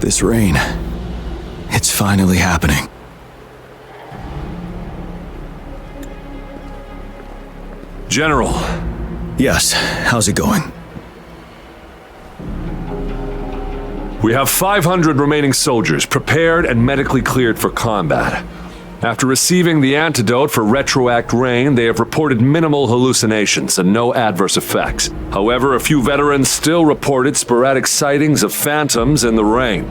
This rain, it's finally happening. General. Yes, how's it going? We have 500 remaining soldiers prepared and medically cleared for combat. After receiving the antidote for retroact rain, they have reported minimal hallucinations and no adverse effects. However, a few veterans still reported sporadic sightings of phantoms in the rain.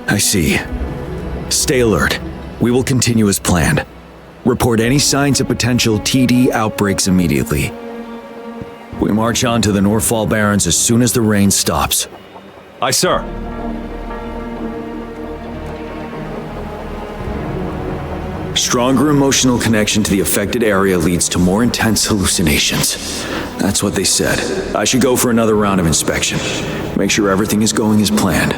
I see. Stay alert. We will continue as planned. Report any signs of potential TD outbreaks immediately. We march on to the Northfall Barrens as soon as the rain stops. Aye, sir. Stronger emotional connection to the affected area leads to more intense hallucinations. That's what they said. I should go for another round of inspection. Make sure everything is going as planned.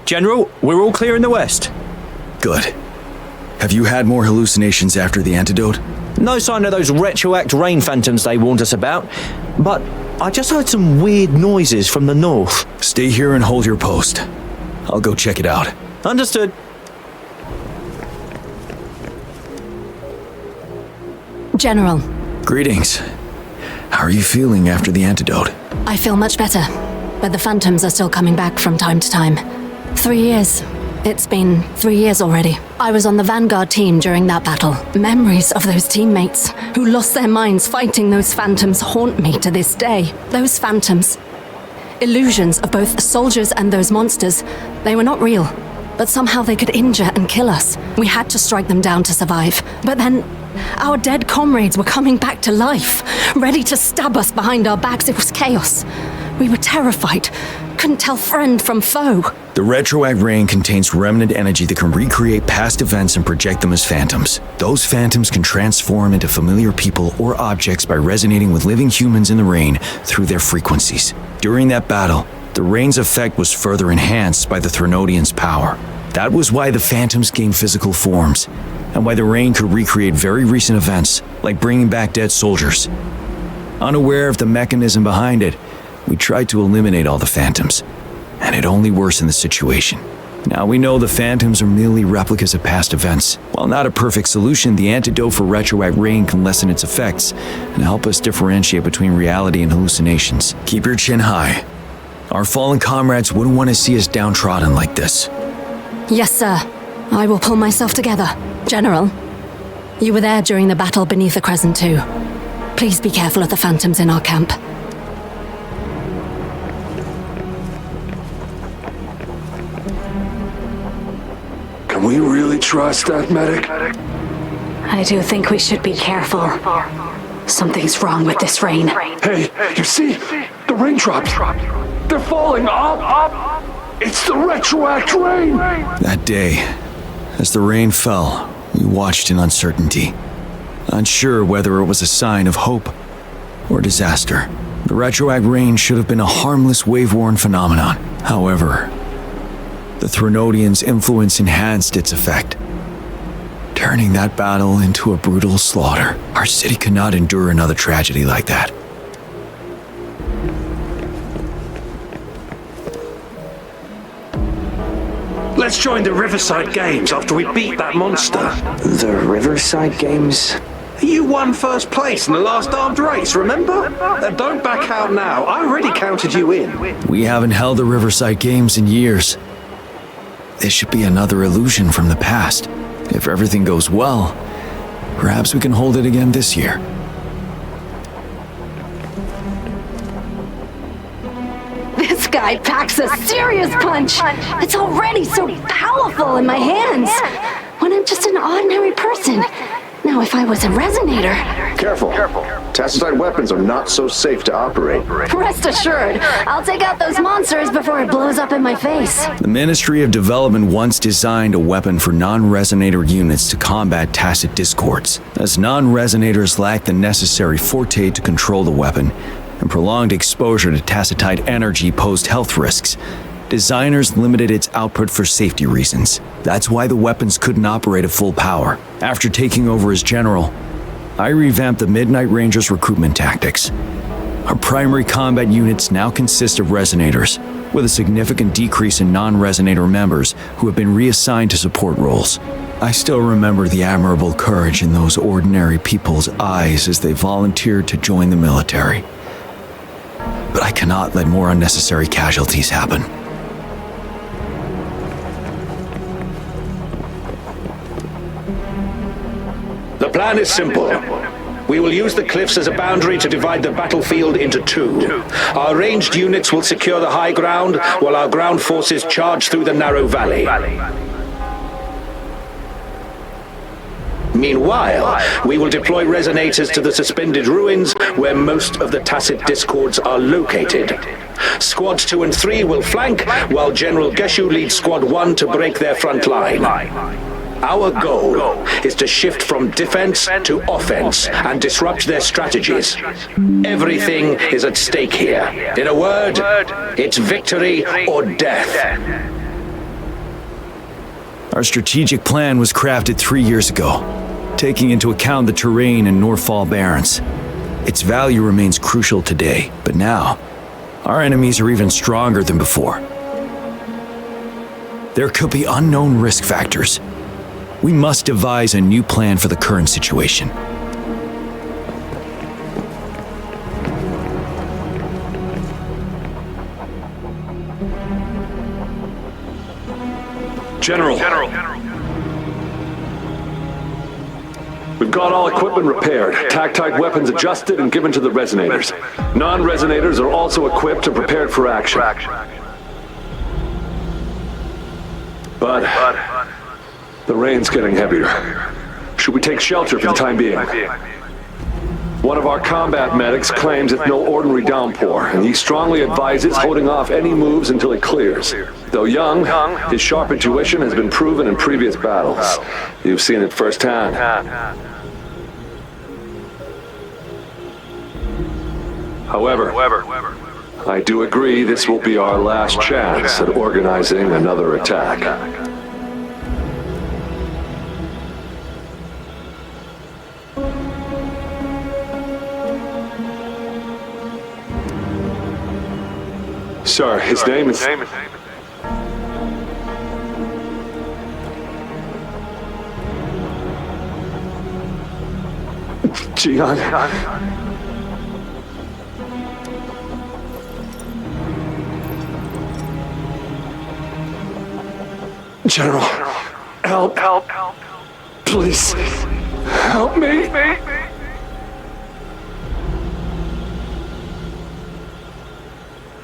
General, we're all clear in the west. Good. Have you had more hallucinations after the antidote? No sign of those retroact rain phantoms they warned us about, but I just heard some weird noises from the north. Stay here and hold your post. I'll go check it out. Understood. General. Greetings. How are you feeling after the antidote? I feel much better, but the phantoms are still coming back from time to time. 3 years. It's been 3 years already. I was on the Vanguard team during that battle. Memories of those teammates who lost their minds fighting those phantoms haunt me to this day. Those phantoms. Illusions of both soldiers and those monsters. They were not real, but somehow they could injure and kill us. We had to strike them down to survive. But then, our dead comrades were coming back to life, ready to stab us behind our backs. It was chaos. We were terrified. Couldn't tell friend from foe. The retroact rain contains remnant energy that can recreate past events and project them as phantoms. Those phantoms can transform into familiar people or objects by resonating with living humans in the rain through their frequencies. During that battle, the rain's effect was further enhanced by the Threnodians' power. That was why the phantoms gained physical forms, and why the rain could recreate very recent events, like bringing back dead soldiers. Unaware of the mechanism behind it, we tried to eliminate all the phantoms, and it only worsened the situation. Now we know the phantoms are merely replicas of past events. While not a perfect solution, the antidote for retroact rain can lessen its effects and help us differentiate between reality and hallucinations. Keep your chin high. Our fallen comrades wouldn't want to see us downtrodden like this. Yes, sir. I will pull myself together. General, you were there during the battle beneath the Crescent too. Please be careful of the phantoms in our camp. Can we really trust that medic? I do think we should be careful. Something's wrong with this rain. Hey, you see? The raindrops. They're falling up. It's the retroact rain. That day, as the rain fell, we watched in uncertainty, unsure whether it was a sign of hope or disaster. The retroact rain should have been a harmless wave-worn phenomenon. However, the Threnodians' influence enhanced its effect, turning that battle into a brutal slaughter. Our city could not endure another tragedy like that. Let's join the Riverside Games after we beat that monster. The Riverside Games? You won first place in the last armed race, remember? Don't back out now. I already counted you in. We haven't held the Riverside Games in years. This should be another illusion from the past. If everything goes well, perhaps we can hold it again this year. This guy packs a serious punch. It's already so powerful in my hands. When I'm just an ordinary person. Now, if I was a resonator... Careful. Tacitite weapons are not so safe to operate. Rest assured, I'll take out those monsters before it blows up in my face. The Ministry of Development once designed a weapon for non-resonator units to combat tacit discords, as non-resonators lack the necessary forte to control the weapon, and prolonged exposure to tacitite energy posed health risks. Designers limited its output for safety reasons. That's why the weapons couldn't operate at full power. After taking over as general, I revamped the Midnight Rangers' recruitment tactics. Our primary combat units now consist of resonators, with a significant decrease in non-resonator members who have been reassigned to support roles. I still remember the admirable courage in those ordinary people's eyes as they volunteered to join the military. But I cannot let more unnecessary casualties happen. The plan is simple. We will use the cliffs as a boundary to divide the battlefield into two. Our ranged units will secure the high ground, while our ground forces charge through the narrow valley. Meanwhile, we will deploy resonators to the suspended ruins where most of the tacit discords are located. Squads 2 and 3 will flank, while General Geshu leads Squad 1 to break their front line. Our goal is to shift from defense to offense and disrupt their strategies. Everything is at stake here. In a word, it's victory or death. Our strategic plan was crafted 3 years ago, taking into account the terrain in Northfall Barrens. Its value remains crucial today, but now, our enemies are even stronger than before. There could be unknown risk factors. We must devise a new plan for the current situation. General. We've got all equipment repaired, tactite weapons adjusted and given to the resonators. Non-resonators are also equipped and prepared for action. But the rain's getting heavier. Should we take shelter for the time being? One of our combat medics claims it's no ordinary downpour, and he strongly advises holding off any moves until it clears. Though young, his sharp intuition has been proven in previous battles. You've seen it firsthand. However, I do agree this will be our last chance at organizing another attack. Sir, his name is... Jiyan. General, help. Please, help me.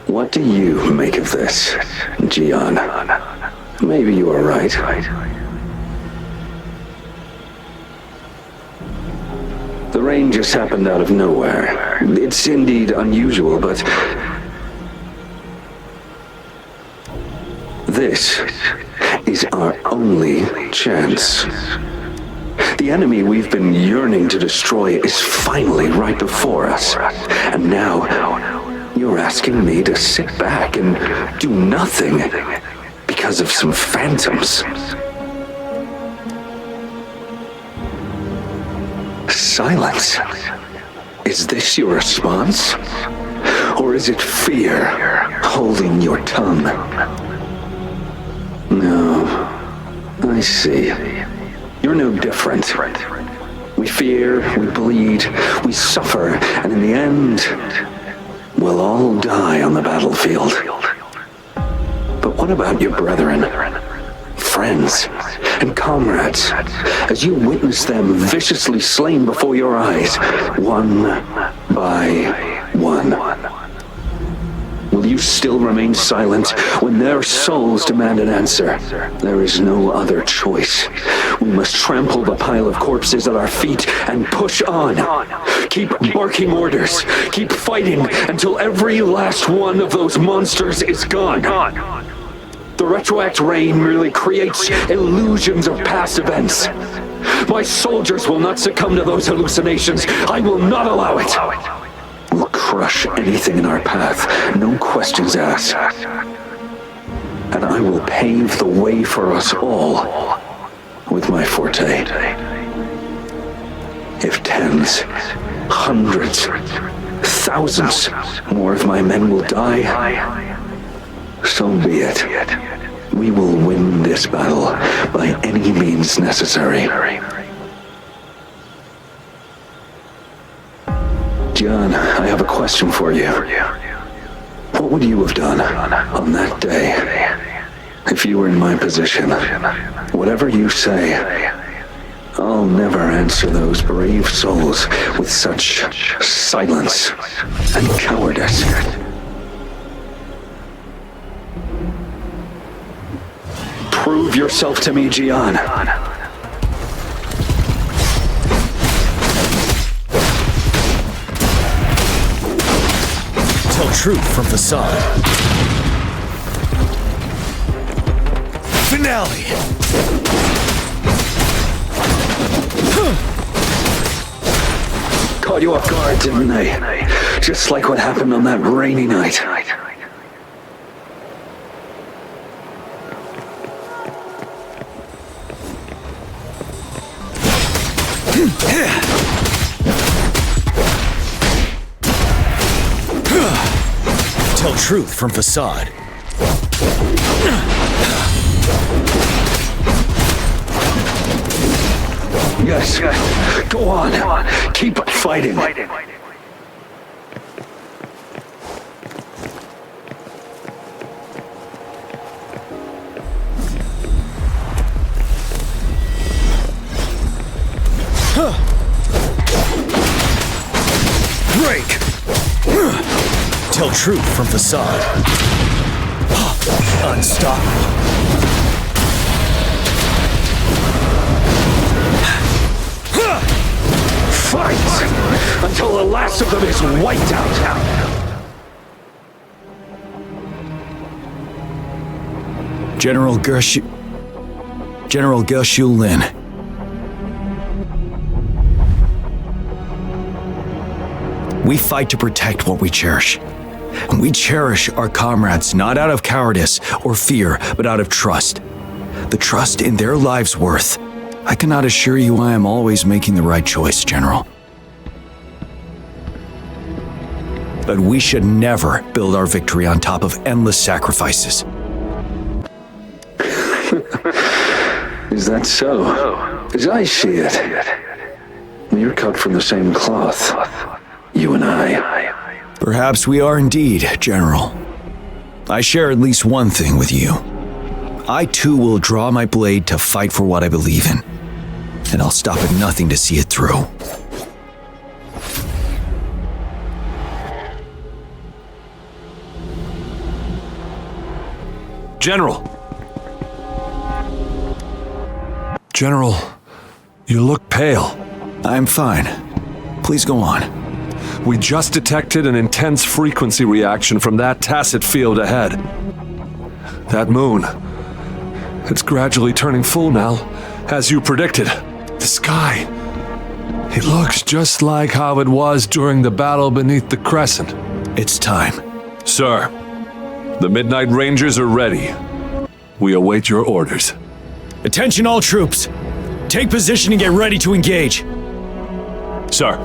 What do you make of this, Jiyan? Maybe you are right. The rain just happened out of nowhere. It's indeed unusual, but this is our only chance. The enemy we've been yearning to destroy is finally right before us. And now, you're asking me to sit back and do nothing because of some phantoms. Silence. Is this your response? Or is it fear holding your tongue? No, I see. You're no different. We fear, we bleed, we suffer, and in the end, we'll all die on the battlefield. But what about your brethren, friends, and comrades, as you witness them viciously slain before your eyes, one by one? Will you still remain silent when their souls demand an answer? There is no other choice. We must trample the pile of corpses at our feet and push on. Keep barking orders. Keep fighting until every last one of those monsters is gone. The retroact rain merely creates illusions of past events. My soldiers will not succumb to those hallucinations. I will not allow it. We'll crush anything in our path, no questions asked. and I will pave the way for us all with my forte. If tens, hundreds, thousands more of my men will die, so be it. We will win this battle by any means necessary. Jiyan, I have a question for you. What would you have done on that day if you were in my position? Whatever you say, I'll never answer those brave souls with such silence and cowardice. Prove yourself to me, Jiyan. Tell truth from facade. Finale! Caught you off guard, didn't they? Just like what happened on that rainy night. Tell truth from facade. Yes, go on. Keep fighting. Break! Tell truth from facade. Unstoppable. Fight! Until the last of them is wiped out! General Geshu Lin. We fight to protect what we cherish. And we cherish our comrades not out of cowardice or fear, but out of trust. The trust in their lives' worth. I cannot assure you I am always making the right choice, General. But we should never build our victory on top of endless sacrifices. Is that so? As I see it, you're cut from the same cloth. You and I. Perhaps we are indeed, General. I share at least one thing with you. I too will draw my blade to fight for what I believe in. And I'll stop at nothing to see it through. General! General, you look pale. I'm fine. Please go on. We just detected an intense frequency reaction from that tacit field ahead. That moon. It's gradually turning full now, as you predicted. The sky. It looks just like how it was during the battle beneath the crescent. It's time. Sir, the Midnight Rangers are ready. We await your orders. Attention all troops. Take position and get ready to engage. Sir.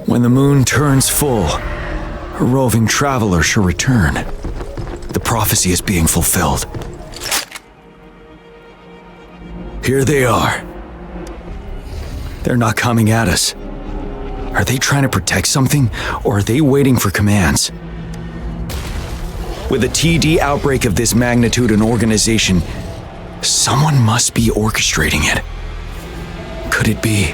When the moon turns full, a roving traveler shall return. The prophecy is being fulfilled. Here they are. They're not coming at us. Are they trying to protect something, or are they waiting for commands? With a TD outbreak of this magnitude and organization, someone must be orchestrating it. Could it be?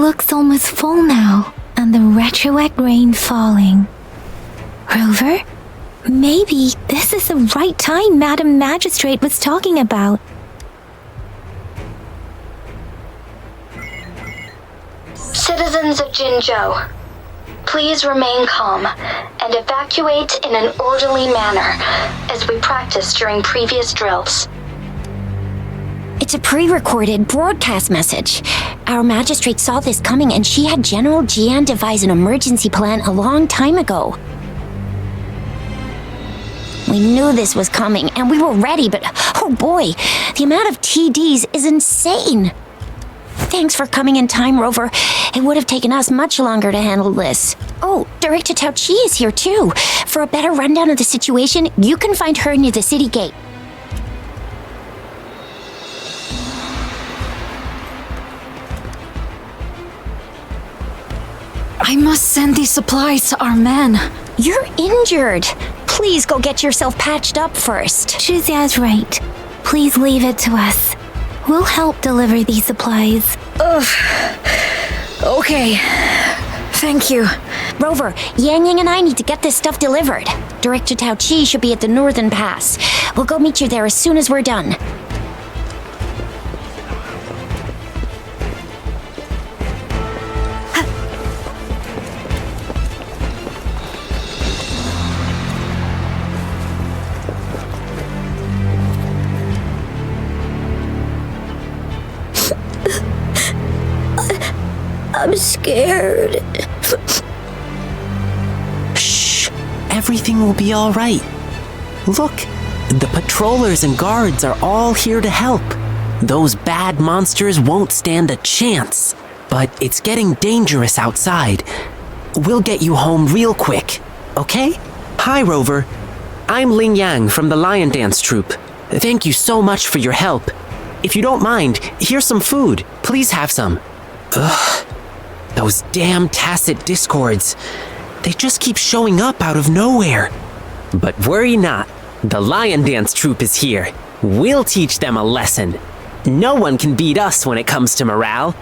looks almost full now, and the retroact rain falling. Rover? Maybe this is the right time Madam Magistrate was talking about. Citizens of JINZHOU, please remain calm and evacuate in an orderly manner as we practiced during previous drills. It's a pre-recorded broadcast message. Our magistrate saw this coming and she had General Jiyan devise an emergency plan a long time ago. We knew this was coming and we were ready, but oh boy, the amount of TDs is insane. Thanks for coming in time, Rover. It would have taken us much longer to handle this. Oh, Director Taoiqi is here too. For a better rundown of the situation, you can find her near the city gate. I must send these supplies to our men. You're injured. Please go get yourself patched up first. Chixia's right. Please leave it to us. We'll help deliver these supplies. Ugh. Okay. Thank you. Rover, Yang and I need to get this stuff delivered. Director Taoiqi should be at the Northern Pass. We'll go meet you there as soon as we're done. I'm scared. Shh. Everything will be all right. Look, the patrollers and guards are all here to help. Those bad monsters won't stand a chance. But it's getting dangerous outside. We'll get you home real quick, okay? Hi, Rover. I'm Lingyang from the Lion Dance Troupe. Thank you so much for your help. If you don't mind, here's some food. Please have some. Ugh. Those damn tacit discords. They just keep showing up out of nowhere. But worry not. The Lion Dance Troupe is here. We'll teach them a lesson. No one can beat us when it comes to morale.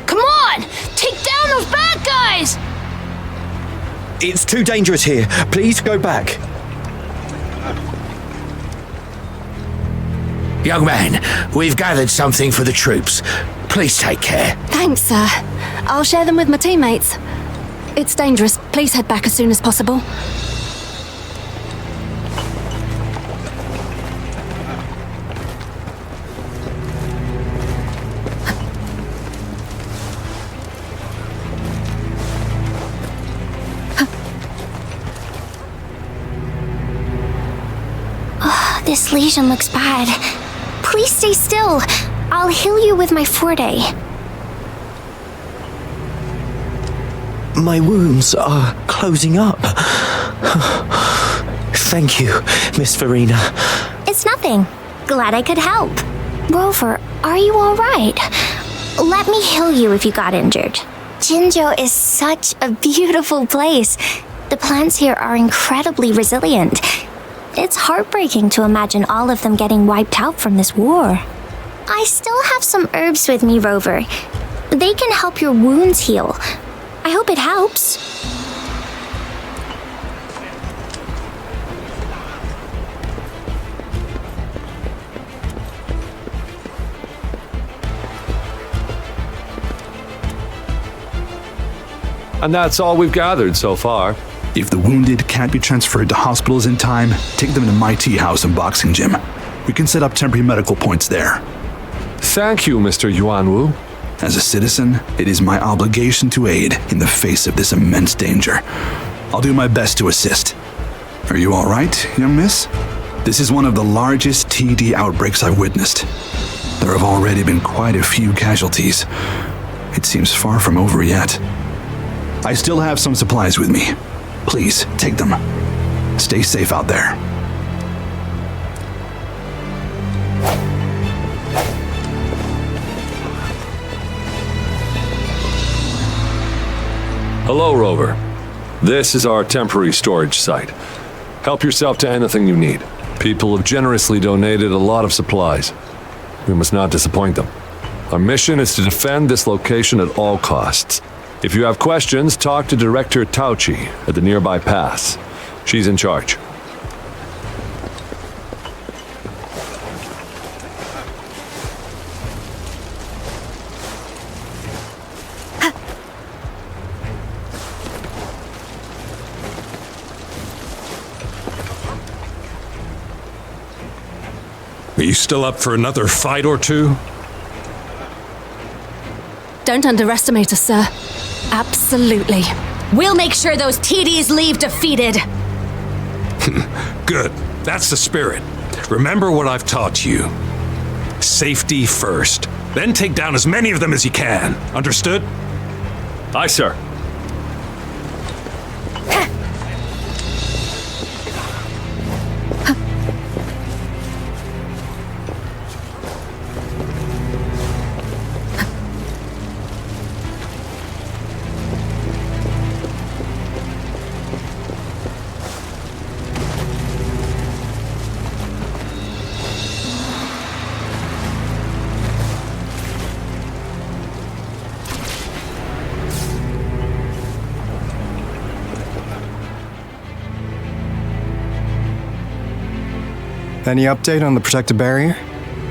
Come on! Take down those bad guys! It's too dangerous here. Please go back. Young man, we've gathered something for the troops. Please take care. Thanks, sir. I'll share them with my teammates. It's dangerous. Please head back as soon as possible. Oh, this lesion looks bad. Please stay still. I'll heal you with my forte. My wounds are closing up. Thank you, Miss Farina. It's nothing. Glad I could help. Rover, are you all right? Let me heal you if you got injured. JINZHOU is such a beautiful place. The plants here are incredibly resilient. It's heartbreaking to imagine all of them getting wiped out from this war. I still have some herbs with me, Rover. They can help your wounds heal. I hope it helps. And that's all we've gathered so far. If the wounded can't be transferred to hospitals in time, take them to my tea house and boxing gym. We can set up temporary medical points there. Thank you, Mr. Yuanwu. As a citizen, it is my obligation to aid in the face of this immense danger. I'll do my best to assist. Are you all right, young miss? This is one of the largest TD outbreaks I've witnessed. There have already been quite a few casualties. It seems far from over yet. I still have some supplies with me. Please, take them. Stay safe out there. Hello, Rover. This is our temporary storage site. Help yourself to anything you need. People have generously donated a lot of supplies. We must not disappoint them. Our mission is to defend this location at all costs. If you have questions, talk to Director Taoiqi at the nearby pass. She's in charge. Are you still up for another fight or two? Don't underestimate us, sir. Absolutely. We'll make sure those TDs leave defeated. Good. That's the spirit. Remember what I've taught you. Safety first. Then take down as many of them as you can. Understood? Aye, sir. Any update on the protective barrier?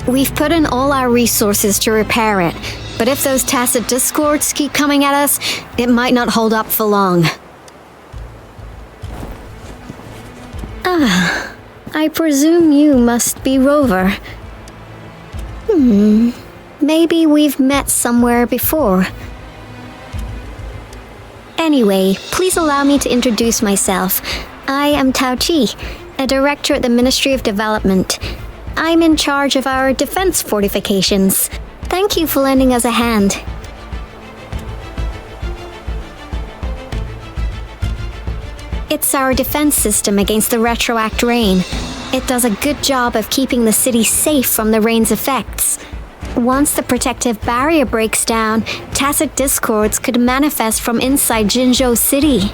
We've put in all our resources to repair it, but if those tacit discords keep coming at us, it might not hold up for long. I presume you must be Rover. Maybe we've met somewhere before. Anyway, please allow me to introduce myself. I am Taoiqi, a director at the Ministry of Development. I'm in charge of our defense fortifications. Thank you for lending us a hand. It's our defense system against the retroact rain. It does a good job of keeping the city safe from the rain's effects. Once the protective barrier breaks down, tacit discords could manifest from inside JINZHOU City.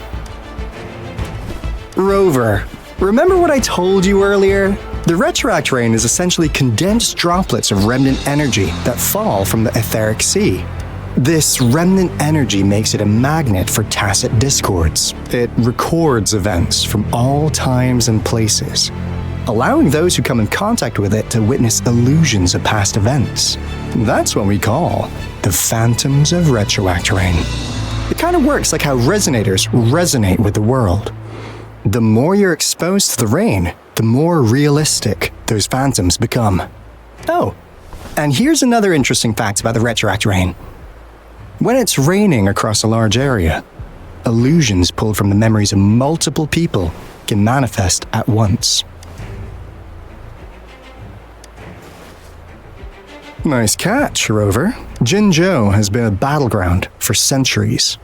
Rover, remember what I told you earlier? The retroact rain is essentially condensed droplets of remnant energy that fall from the etheric sea. This remnant energy makes it a magnet for tacit discords. It records events from all times and places, allowing those who come in contact with it to witness illusions of past events. That's what we call the phantoms of retroact rain. It kind of works like how resonators resonate with the world. The more you're exposed to the rain, the more realistic those phantoms become. Oh, and here's another interesting fact about the retroact rain. When it's raining across a large area, illusions pulled from the memories of multiple people can manifest at once. Nice catch, Rover. JINZHOU has been a battleground for centuries.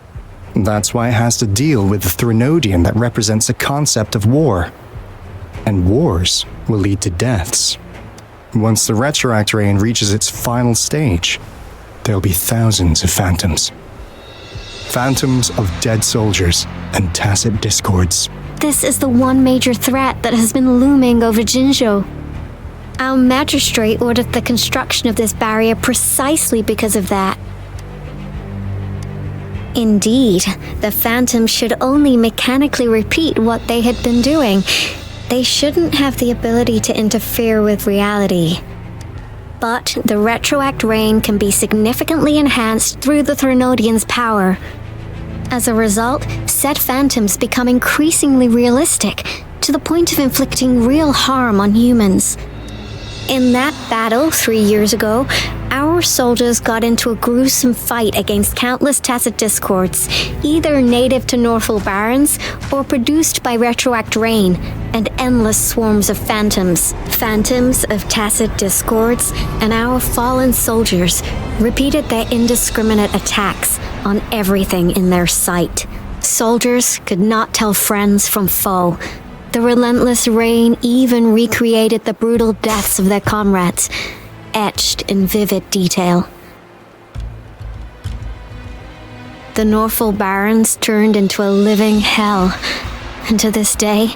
That's why it has to deal with the Threnodian that represents the concept of war. And wars will lead to deaths. Once the retroact rain reaches its final stage, there'll be thousands of phantoms. Phantoms of dead soldiers and tacit discords. This is the one major threat that has been looming over JINZHOU. Our magistrate ordered the construction of this barrier precisely because of that. Indeed, the phantoms should only mechanically repeat what they had been doing. They shouldn't have the ability to interfere with reality. But the retroact rain can be significantly enhanced through the Threnodian's power. As a result, said phantoms become increasingly realistic, to the point of inflicting real harm on humans. In that battle 3 years ago, our soldiers got into a gruesome fight against countless tacit discords, either native to Northal Barrens or produced by retroact rain, and endless swarms of phantoms. Phantoms of tacit discords, and our fallen soldiers repeated their indiscriminate attacks on everything in their sight. Soldiers could not tell friends from foe. The relentless rain even recreated the brutal deaths of their comrades, etched in vivid detail. The Northal Barrens turned into a living hell, and to this day,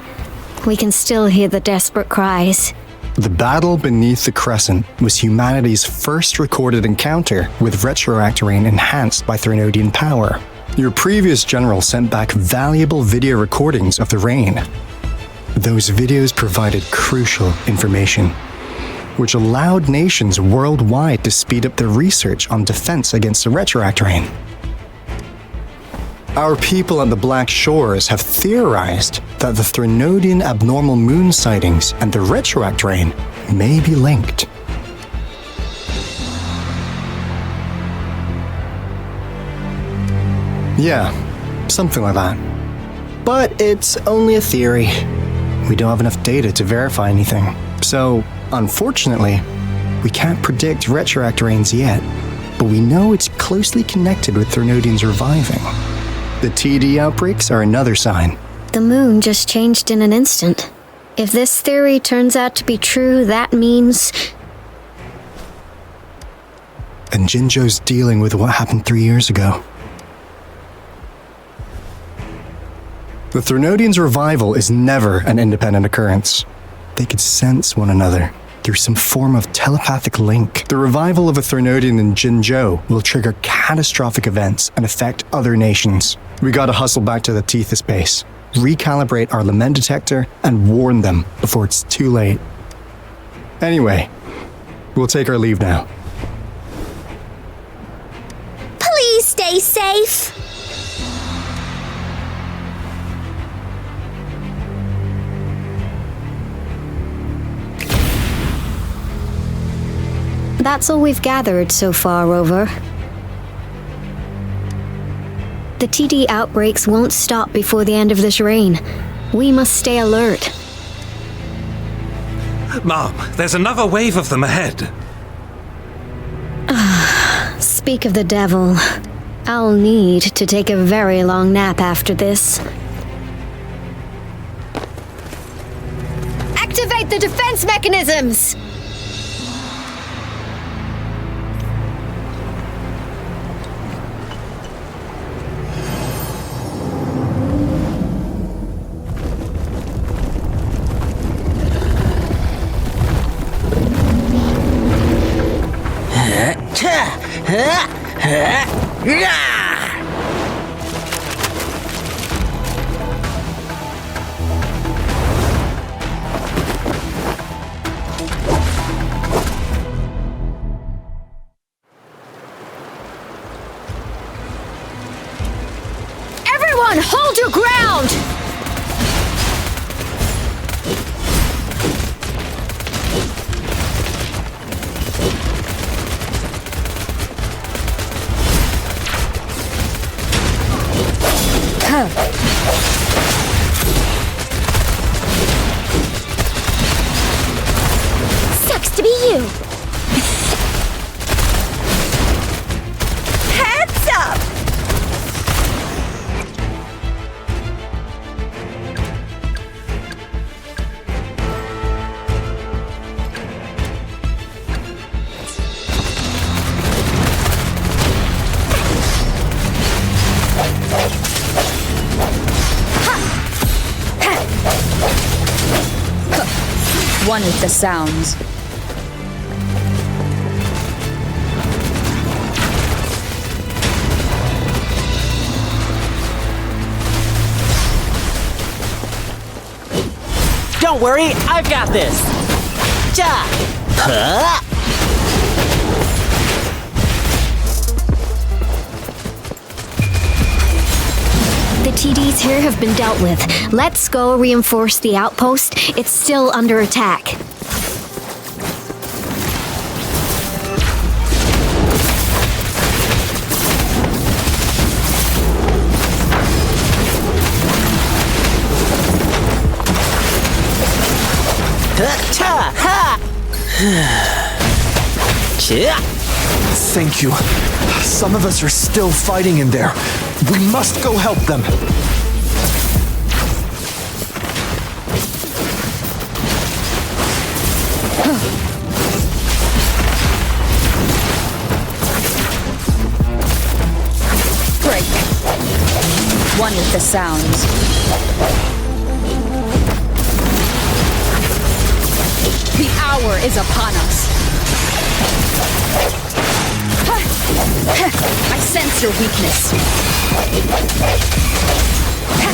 we can still hear the desperate cries. The battle beneath the Crescent was humanity's first recorded encounter with retroact rain enhanced by Threnodian power. Your previous general sent back valuable video recordings of the rain. Those videos provided crucial information, which allowed nations worldwide to speed up their research on defense against the retroact rain. Our people at the Black Shores have theorized that the Threnodian abnormal moon sightings and the retroact rain may be linked. Yeah, something like that. But it's only a theory. We don't have enough data to verify anything. So, unfortunately, we can't predict retroact rains yet, but we know it's closely connected with Threnodians reviving. The TD outbreaks are another sign. The moon just changed in an instant. If this theory turns out to be true, that means... And JINZHOU's dealing with what happened 3 years ago. The Threnodians' revival is never an independent occurrence. They could sense one another through some form of telepathic link. The revival of a Threnodian in JINZHOU will trigger catastrophic events and affect other nations. We gotta hustle back to the Tethys base, recalibrate our lament detector, and warn them before it's too late. Anyway, we'll take our leave now. Please stay safe. That's all we've gathered so far, Rover. The TD outbreaks won't stop before the end of this reign. We must stay alert. Mom, there's another wave of them ahead. Speak of the devil. I'll need to take a very long nap after this. Activate the defense mechanisms! Everyone, hold your ground! Sucks to be you. Heads up! One with the sounds. Don't worry, I've got this. Ja! Huh? The TDs here have been dealt with. Let's go reinforce the outpost. It's still under attack. Thank you. Some of us are still fighting in there. We must go help them. Break. One with the sounds. The hour is upon us. I sense your weakness.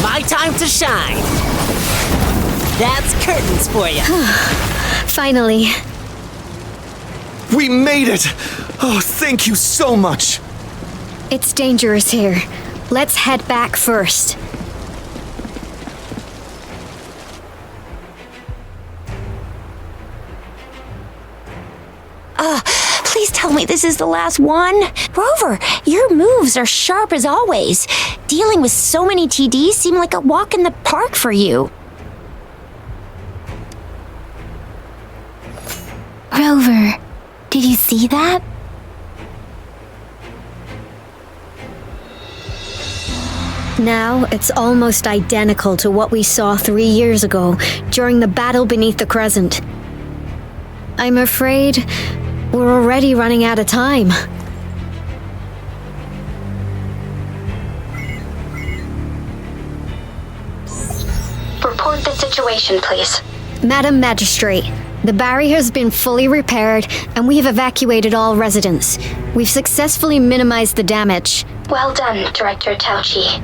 My time to shine. That's curtains for you. Finally. We made it! Oh, thank you so much! It's dangerous here. Let's head back first. Please tell me this is the last one. Rover, your moves are sharp as always. Dealing with so many TDs seem like a walk in the park for you. Rover, did you see that? Now it's almost identical to what we saw 3 years ago during the battle beneath the Crescent. I'm afraid we're already running out of time. Report the situation, please. Madam Magistrate, the barrier has been fully repaired and we have evacuated all residents. We've successfully minimized the damage. Well done, Director Taoiqi.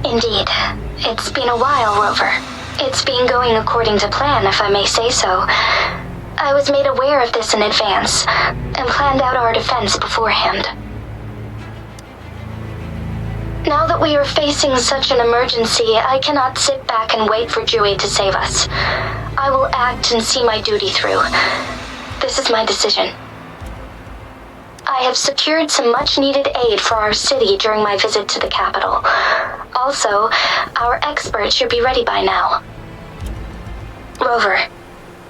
Indeed. It's been a while, Rover. It's been going according to plan, if I may say so. I was made aware of this in advance, and planned out our defense beforehand. Now that we are facing such an emergency, I cannot sit back and wait for Jiyan to save us. I will act and see my duty through. This is my decision. I have secured some much-needed aid for our city during my visit to the capital. Also, our expert should be ready by now. Rover,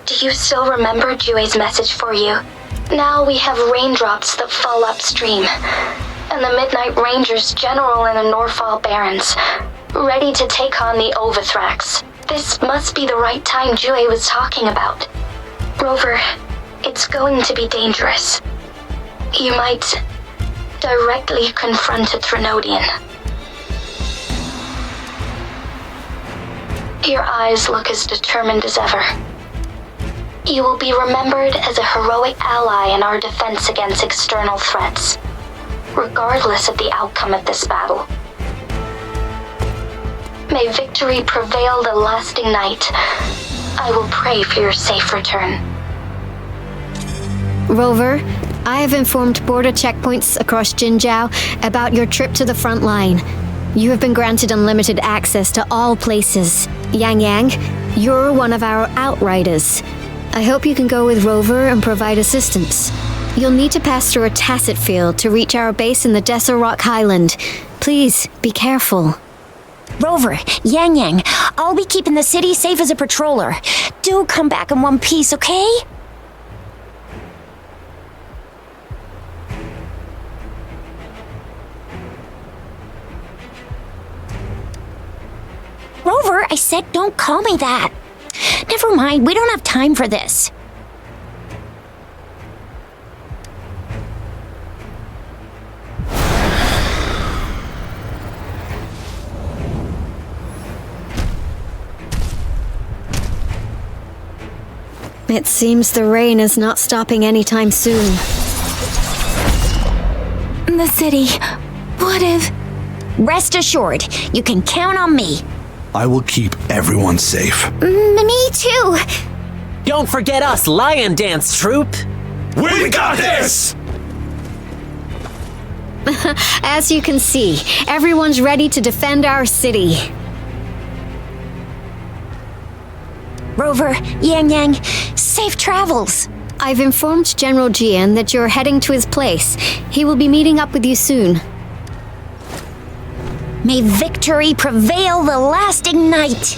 do you still remember Jiyan's message for you? Now we have raindrops that fall upstream, and the Midnight Rangers General in the Norfall Barrens, ready to take on the Overthrax. This must be the right time Jiyan was talking about. Rover, it's going to be dangerous. You might directly confront a Trinodian. Your eyes look as determined as ever. You will be remembered as a heroic ally in our defense against external threats, regardless of the outcome of this battle. May victory prevail the lasting night. I will pray for your safe return. Rover, I have informed border checkpoints across JINZHOU about your trip to the front line. You have been granted unlimited access to all places. Yang, you're one of our outriders. I hope you can go with Rover and provide assistance. You'll need to pass through a tacit field to reach our base in the Desert Rock Highland. Please, be careful. Rover, Yang, I'll be keeping the city safe as a patroller. Do come back in one piece, okay? Rover, I said don't call me that. Never mind, we don't have time for this. It seems the rain is not stopping anytime soon. The city. What if... Rest assured, you can count on me. I will keep everyone safe. Me too. Don't forget us, Lion Dance Troupe. We got this! As you can see, everyone's ready to defend our city. Rover, Yang, safe travels. I've informed General Jiyan that you're heading to his place. He will be meeting up with you soon. May victory prevail the lasting night.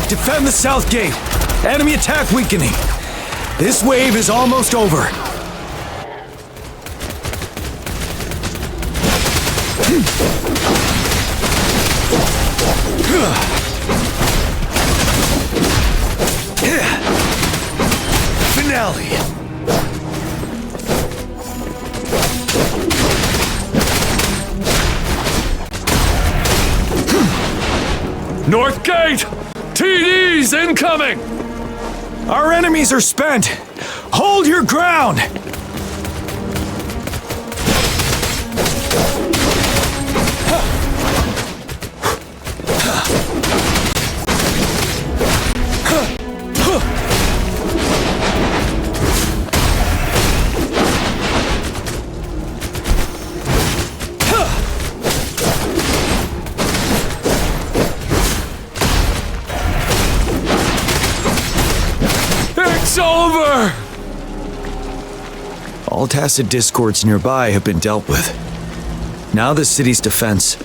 Defend the south gate. Enemy attack weakening. This wave is almost over. Finale. North Gate! TDs incoming! Our enemies are spent. Hold your ground! It's over! All tacit discords nearby have been dealt with. Now the city's defense.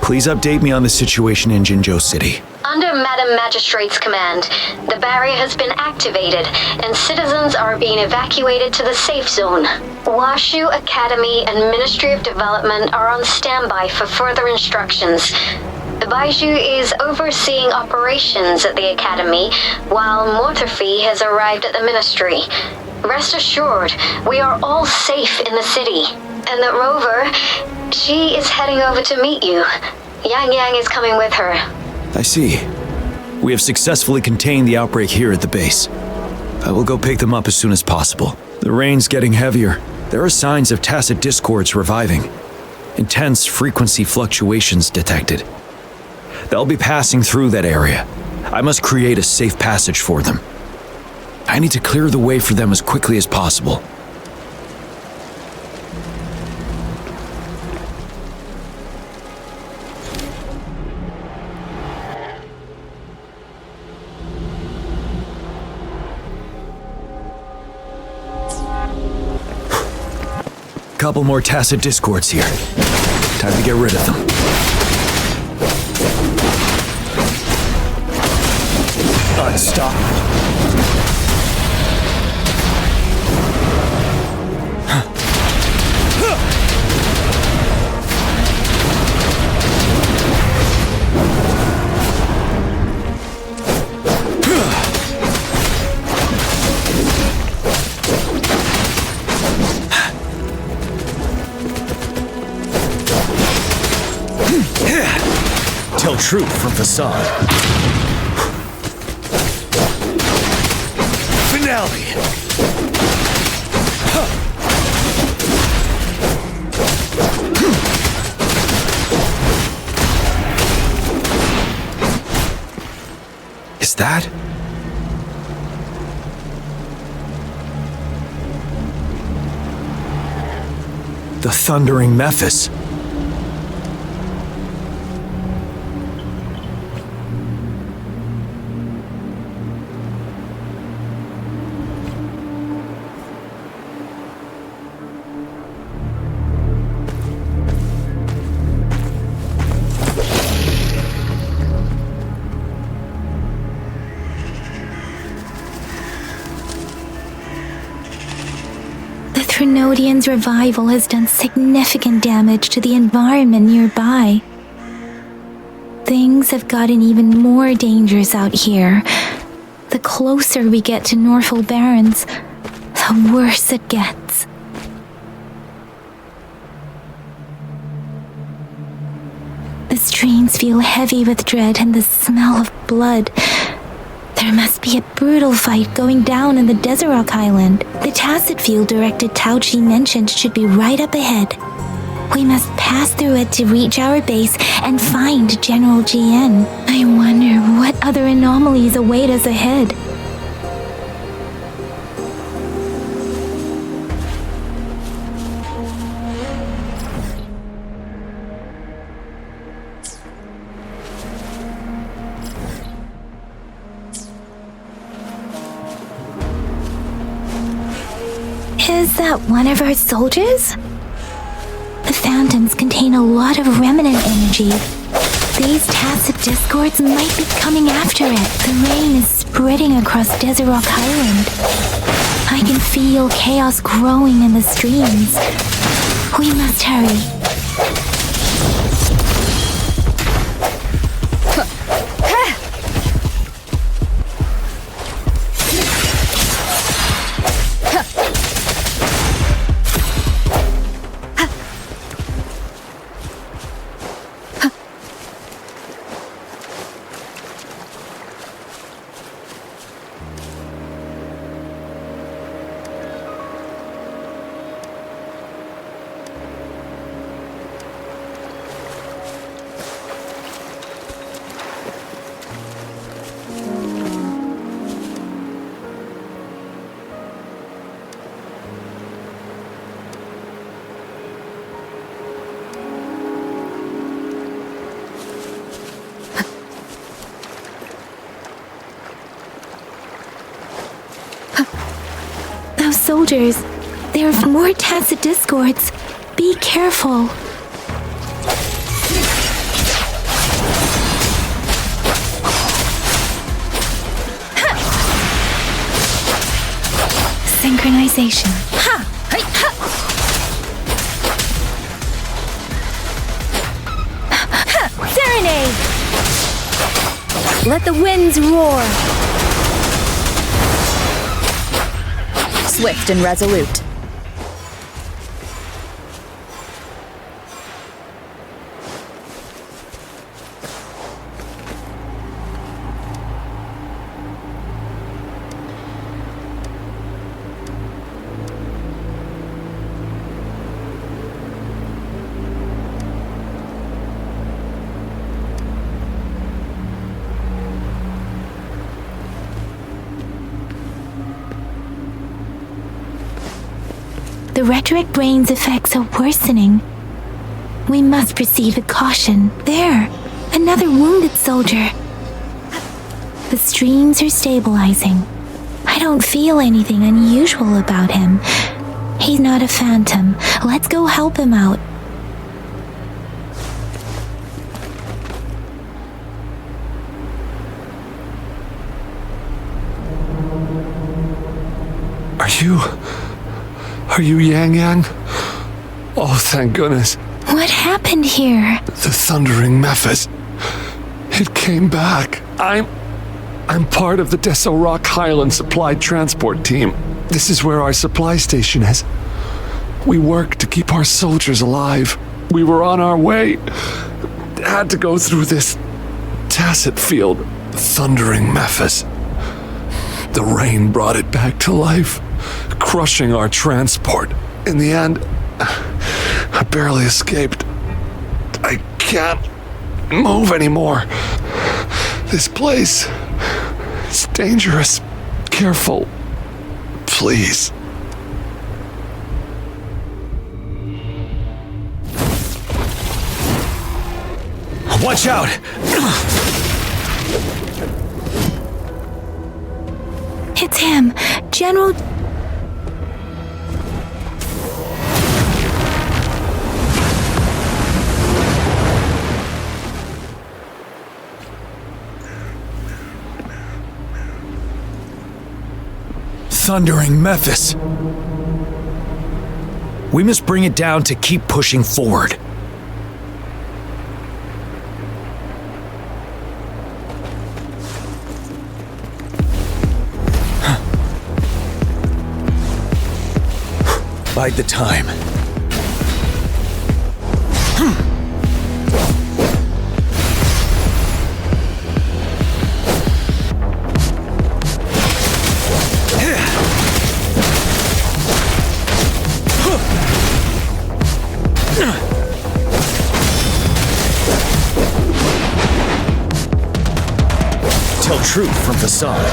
Please update me on the situation in JINZHOU City. Under Madam Magistrate's command, the barrier has been activated and citizens are being evacuated to the safe zone. Washu Academy and Ministry of Development are on standby for further instructions. The Baiju is overseeing operations at the Academy, while Mortophy has arrived at the Ministry. Rest assured, we are all safe in the city. And that Rover, she is heading over to meet you. Lingyang is coming with her. I see. We have successfully contained the outbreak here at the base. I will go pick them up as soon as possible. The rain's getting heavier. There are signs of tacit discords reviving. Intense frequency fluctuations detected. They'll be passing through that area. I must create a safe passage for them. I need to clear the way for them as quickly as possible. Couple more tacit discords here. Time to get rid of them. Stop. Tell truth from facade. Finale. Is that? The thundering mephis. Trinodian's revival has done significant damage to the environment nearby. Things have gotten even more dangerous out here. The closer we get to Northful Barrens, the worse it gets. The streams feel heavy with dread and the smell of blood. There must be a brutal fight going down in the Desert Rock Island. The tacit field director Taoiqi mentioned should be right up ahead. We must pass through it to reach our base and find General Jiyan. I wonder what other anomalies await us ahead. Was that one of our soldiers? The phantoms contain a lot of remnant energy. These tacit discords might be coming after it. The rain is spreading across Desert Rock Island. I can feel chaos growing in the streams. We must hurry. Soldiers, there are more tacit discords. Be careful. Synchronization. Serenade! Let the winds roar! Swift and resolute. The rhetoric brain's effects are worsening. We must proceed with caution. There, another wounded soldier. The streams are stabilizing. I don't feel anything unusual about him. He's not a phantom. Let's go help him out. Are you Yang? Oh, thank goodness. What happened here? The thundering mephis. It came back. I'm part of the Desert Rock Highland Supply Transport Team. This is where our supply station is. We work to keep our soldiers alive. We were on our way. Had to go through this tacit field. Thundering mephis. The rain brought it back to life, crushing our transport. In the end, I barely escaped. I can't move anymore. This place, it's dangerous. Careful, please. Watch out! It's him, General... Thundering mephis. We must bring it down to keep pushing forward. Bide the time. Tell truth from facade.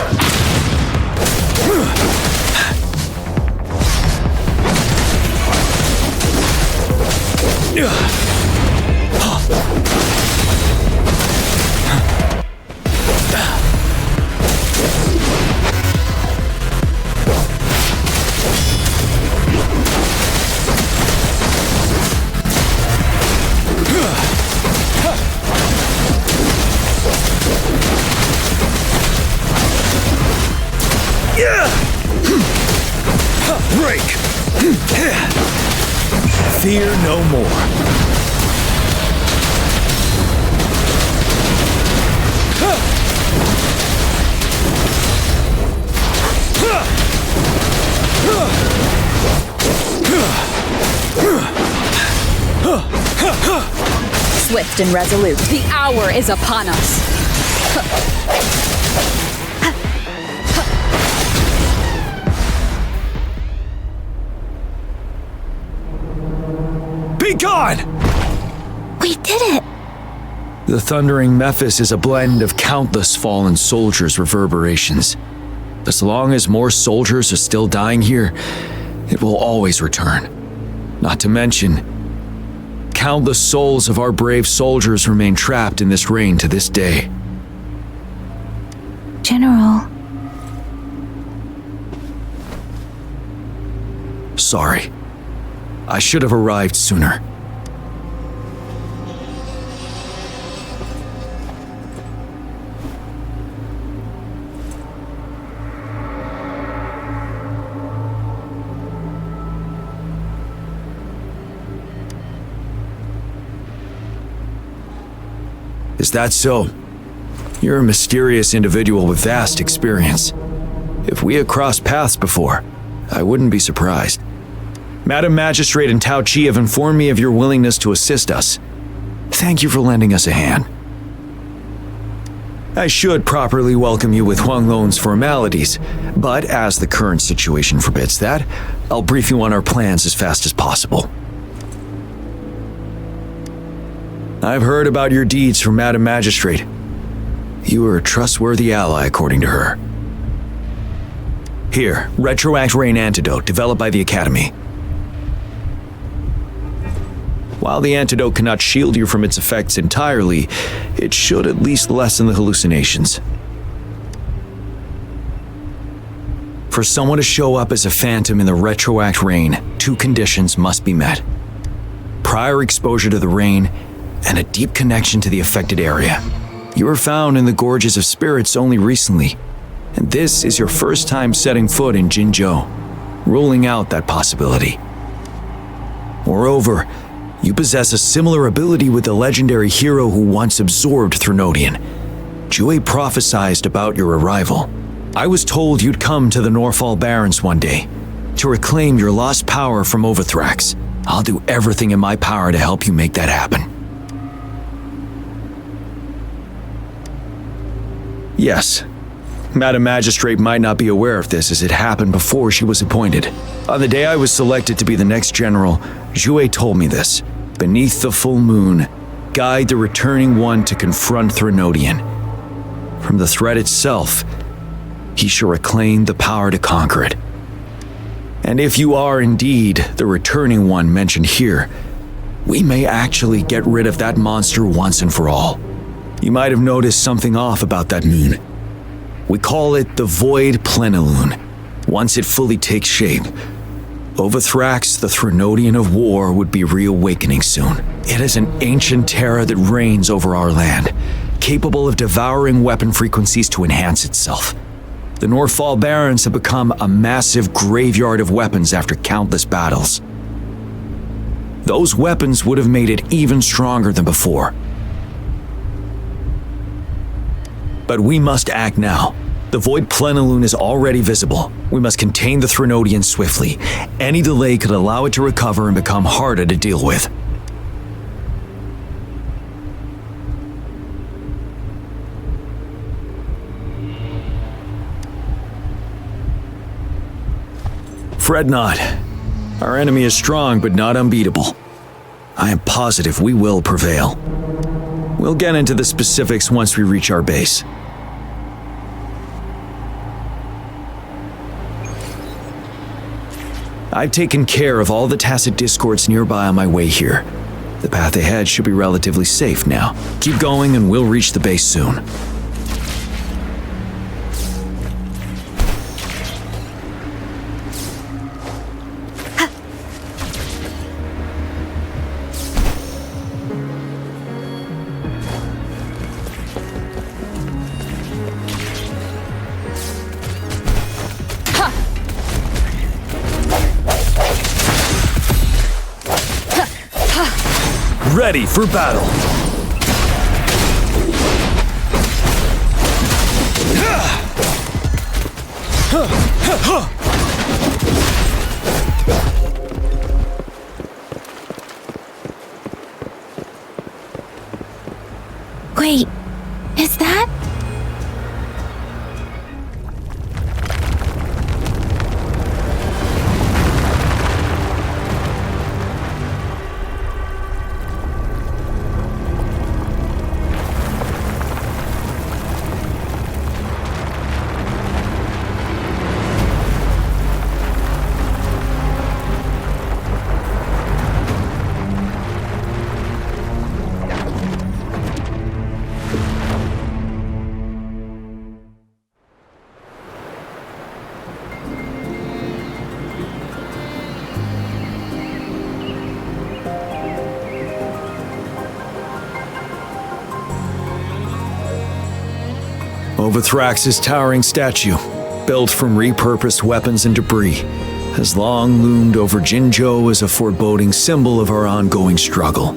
break! Fear no more. Swift and resolute, the hour is upon us. Be gone! We did it! The thundering mephis is a blend of countless fallen soldiers' reverberations. As long as more soldiers are still dying here, it will always return. Not to mention, countless souls of our brave soldiers remain trapped in this rain to this day. General. Sorry. I should have arrived sooner. Is that so? You're a mysterious individual with vast experience. If we had crossed paths before, I wouldn't be surprised. Madam Magistrate and Taoiqi have informed me of your willingness to assist us. Thank you for lending us a hand. I should properly welcome you with Huanglong's formalities, but as the current situation forbids that, I'll brief you on our plans as fast as possible. I've heard about your deeds from Madam Magistrate. You are a trustworthy ally, according to her. Here, Retroact Rain Antidote, developed by the Academy. While the antidote cannot shield you from its effects entirely, it should at least lessen the hallucinations. For someone to show up as a phantom in the Retroact Rain, 2 conditions must be met. Prior exposure to the rain, and a deep connection to the affected area. You were found in the Gorges of Spirits only recently, and this is your first time setting foot in JINZHOU, ruling out that possibility. Moreover, you possess a similar ability with the legendary hero who once absorbed Threnodian. Jue prophesied about your arrival. I was told you'd come to the Norfall Barrens one day, to reclaim your lost power from Overthrax. I'll do everything in my power to help you make that happen. Yes, Madam Magistrate might not be aware of this as it happened before she was appointed. On the day I was selected to be the next general, Jue told me this. Beneath the full moon, guide the returning one to confront Threnodian. From the threat itself, he shall reclaim the power to conquer it. And if you are indeed the returning one mentioned here, we may actually get rid of that monster once and for all. You might have noticed something off about that moon. We call it the Void Plenilune. Once it fully takes shape, Overthrax, the Threnodian of War, would be reawakening soon. It is an ancient terror that reigns over our land, capable of devouring weapon frequencies to enhance itself. The Norfall Barrens have become a massive graveyard of weapons after countless battles. Those weapons would have made it even stronger than before. But we must act now. The Void Plenilune is already visible. We must contain the Threnodian swiftly. Any delay could allow it to recover and become harder to deal with. Fret not. Our enemy is strong but not unbeatable. I am positive we will prevail. We'll get into the specifics once we reach our base. I've taken care of all the tacit discords nearby on my way here. The path ahead should be relatively safe now. Keep going and we'll reach the base soon. ready for battle. Wait, is that? Overthrax's towering statue, built from repurposed weapons and debris, has long loomed over JINZHOU as a foreboding symbol of our ongoing struggle.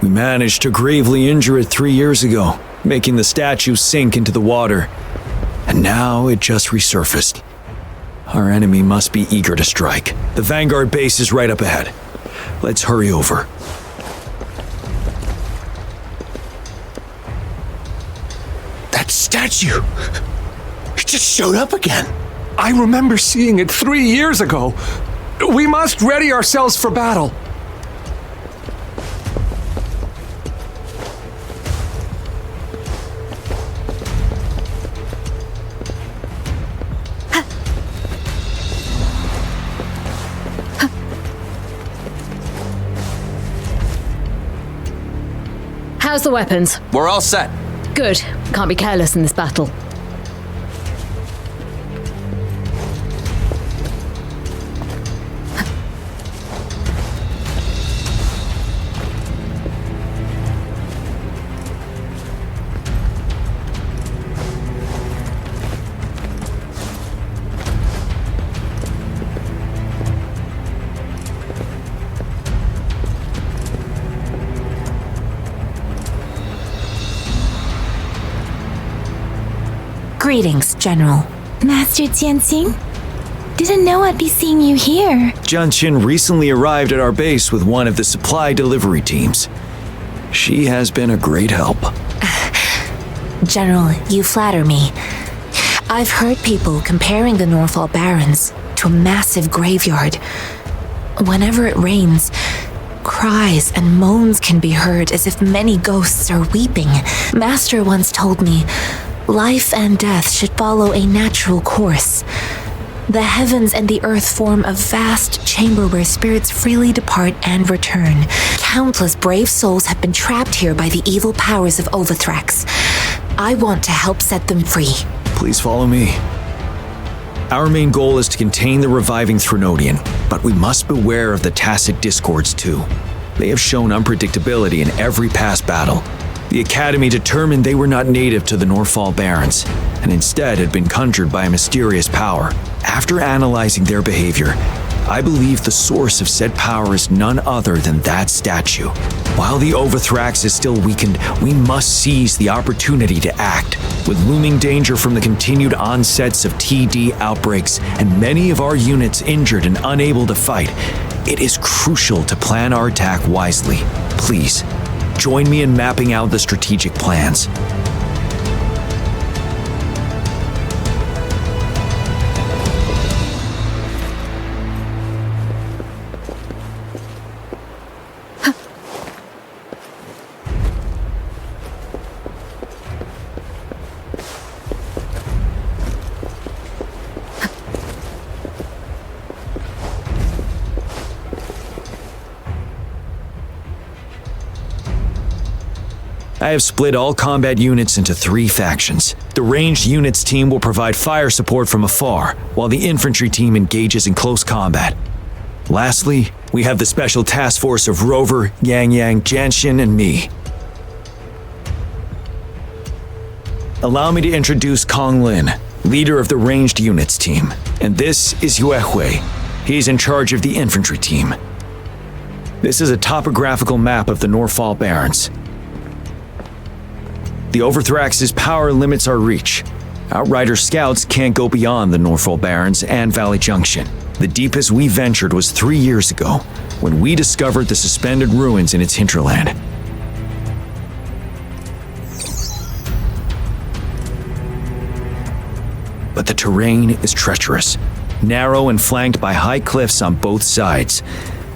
We managed to gravely injure it 3 years ago, making the statue sink into the water, and now it just resurfaced. Our enemy must be eager to strike. The Vanguard base is right up ahead. Let's hurry over. That statue! It just showed up again! I remember seeing it 3 years ago. We must ready ourselves for battle. How's the weapons? We're all set. Good. Can't be careless in this battle. Greetings, General. Master Jiyanxin? Didn't know I'd be seeing you here. Jiyanxin recently arrived at our base with one of the supply delivery teams. She has been a great help. General, you flatter me. I've heard people comparing the Norfall Barrens to a massive graveyard. Whenever it rains, cries and moans can be heard as if many ghosts are weeping. Master once told me, life and death should follow a natural course. The heavens and the earth form a vast chamber where spirits freely depart and return. Countless brave souls have been trapped here by the evil powers of Overthrax. I want to help set them free. Please follow me. Our main goal is to contain the reviving Threnodian, but we must beware of the tacit discords too. They have shown unpredictability in every past battle. The Academy determined they were not native to the Norfall Barrens, and instead had been conjured by a mysterious power. After analyzing their behavior, I believe the source of said power is none other than that statue. While the Overthrax is still weakened, we must seize the opportunity to act. With looming danger from the continued onsets of TD outbreaks and many of our units injured and unable to fight, it is crucial to plan our attack wisely. Please, join me in mapping out the strategic plans. I have split all combat units into 3 factions. The ranged units team will provide fire support from afar, while the infantry team engages in close combat. Lastly, we have the special task force of Rover, Lingyang, Jiyanxin, and me. Allow me to introduce Kong Lin, leader of the ranged units team. And this is Yuanwu. He's in charge of the infantry team. This is a topographical map of the Norfall Barrens. The Overthrax's power limits our reach. Outrider scouts can't go beyond the Norfall Barrens and Valley Junction. The deepest we ventured was 3 years ago, when we discovered the suspended ruins in its hinterland. But the terrain is treacherous, narrow and flanked by high cliffs on both sides,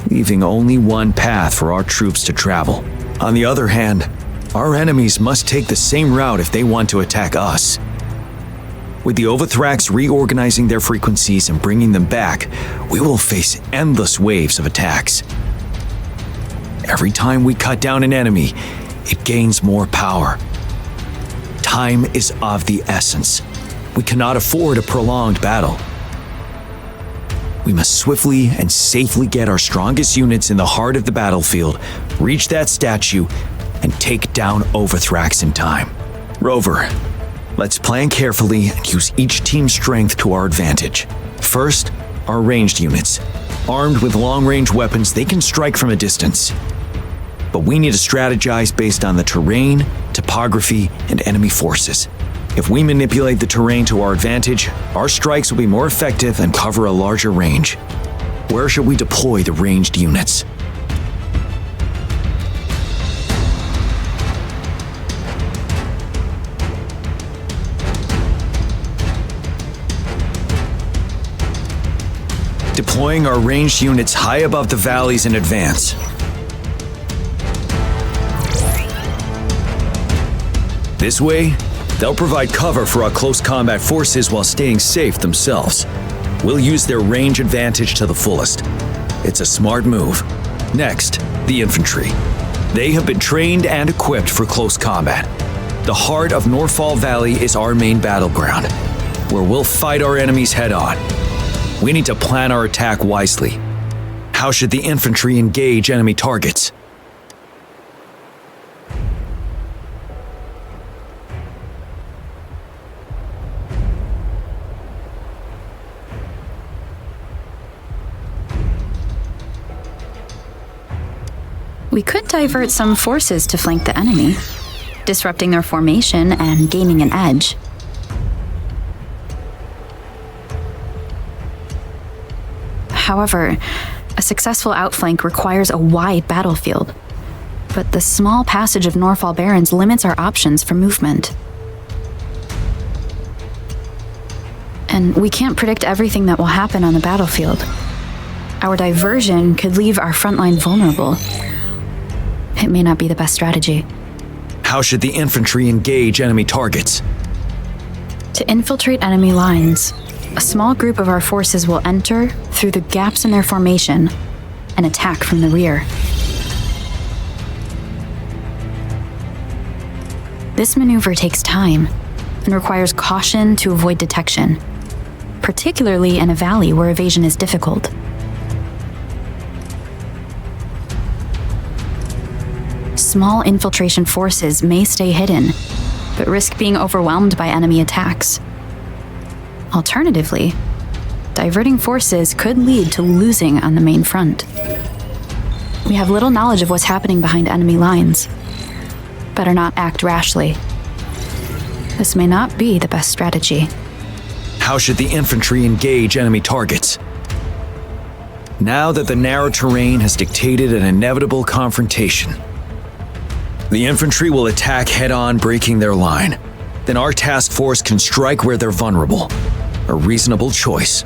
leaving only one path for our troops to travel. On the other hand, our enemies must take the same route if they want to attack us. With the Overthrax reorganizing their frequencies and bringing them back, we will face endless waves of attacks. Every time we cut down an enemy, it gains more power. Time is of the essence. We cannot afford a prolonged battle. We must swiftly and safely get our strongest units in the heart of the battlefield, reach that statue, and take down Overthrax in time. Rover, let's plan carefully and use each team's strength to our advantage. First, our ranged units. Armed with long-range weapons, they can strike from a distance. But we need to strategize based on the terrain, topography, and enemy forces. If we manipulate the terrain to our advantage, our strikes will be more effective and cover a larger range. Where should we deploy the ranged units? Deploying our ranged units high above the valleys in advance. This way, they'll provide cover for our close combat forces while staying safe themselves. We'll use their range advantage to the fullest. It's a smart move. Next, the infantry. They have been trained and equipped for close combat. The heart of Norfall Valley is our main battleground, where we'll fight our enemies head-on. We need to plan our attack wisely. How should the infantry engage enemy targets? We could divert some forces to flank the enemy, disrupting their formation and gaining an edge. However, a successful outflank requires a wide battlefield, but the small passage of Norfall Barrens limits our options for movement. And we can't predict everything that will happen on the battlefield. Our diversion could leave our frontline vulnerable. It may not be the best strategy. How should the infantry engage enemy targets? To infiltrate enemy lines, a small group of our forces will enter through the gaps in their formation and attack from the rear. This maneuver takes time and requires caution to avoid detection, particularly in a valley where evasion is difficult. Small infiltration forces may stay hidden, but risk being overwhelmed by enemy attacks. Alternatively, diverting forces could lead to losing on the main front. We have little knowledge of what's happening behind enemy lines. Better not act rashly. This may not be the best strategy. How should the infantry engage enemy targets? Now that the narrow terrain has dictated an inevitable confrontation, the infantry will attack head-on, breaking their line. Then our task force can strike where they're vulnerable. A reasonable choice.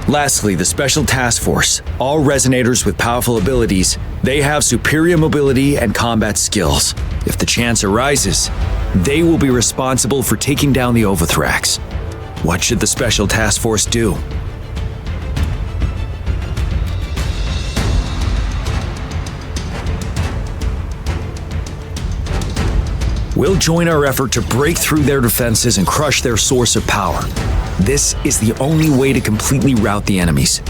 Lastly, the Special Task Force. All resonators with powerful abilities, they have superior mobility and combat skills. If the chance arises, they will be responsible for taking down the Overthrax. What should the Special Task Force do? We'll join our effort to break through their defenses and crush their source of power. This is the only way to completely rout the enemies.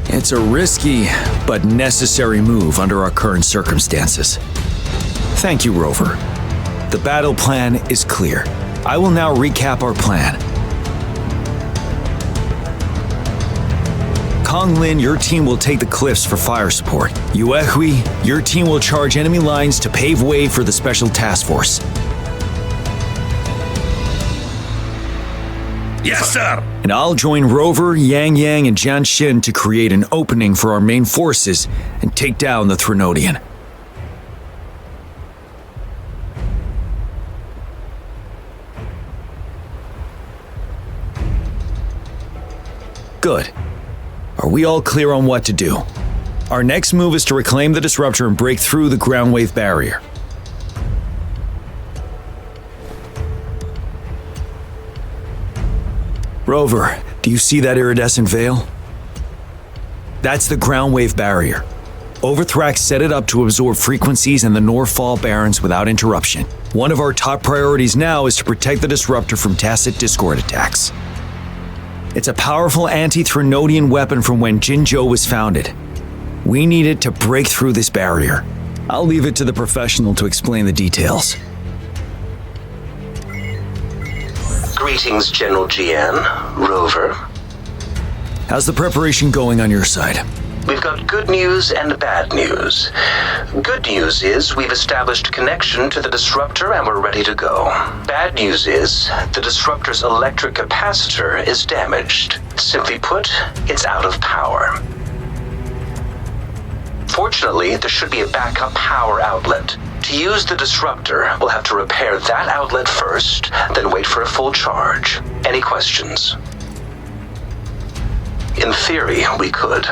It's a risky but necessary move under our current circumstances. Thank you, Rover. The battle plan is clear. I will now recap our plan. Kong Lin, your team will take the cliffs for fire support. Yuanwu, your team will charge enemy lines to pave way for the special task force. Yes, sir! And I'll join Rover, Lingyang, and Jiyanxin to create an opening for our main forces and take down the Threnodian. Good. Are we all clear on what to do? Our next move is to reclaim the disruptor and break through the ground wave barrier. Rover, do you see that iridescent veil? That's the ground wave barrier. Overthrax set it up to absorb frequencies in the Northfall Barrens without interruption. One of our top priorities now is to protect the disruptor from tacit discord attacks. It's a powerful anti-Threnodian weapon from when JINZHOU was founded. We need it to break through this barrier. I'll leave it to the professional to explain the details. Greetings, General Jiyan, Rover. How's the preparation going on your side? We've got good news and bad news. Good news is we've established connection to the disruptor and we're ready to go. Bad news is the disruptor's electric capacitor is damaged. Simply put, it's out of power. Fortunately, there should be a backup power outlet. To use the disruptor, we'll have to repair that outlet first, then wait for a full charge. Any questions? In theory, we could.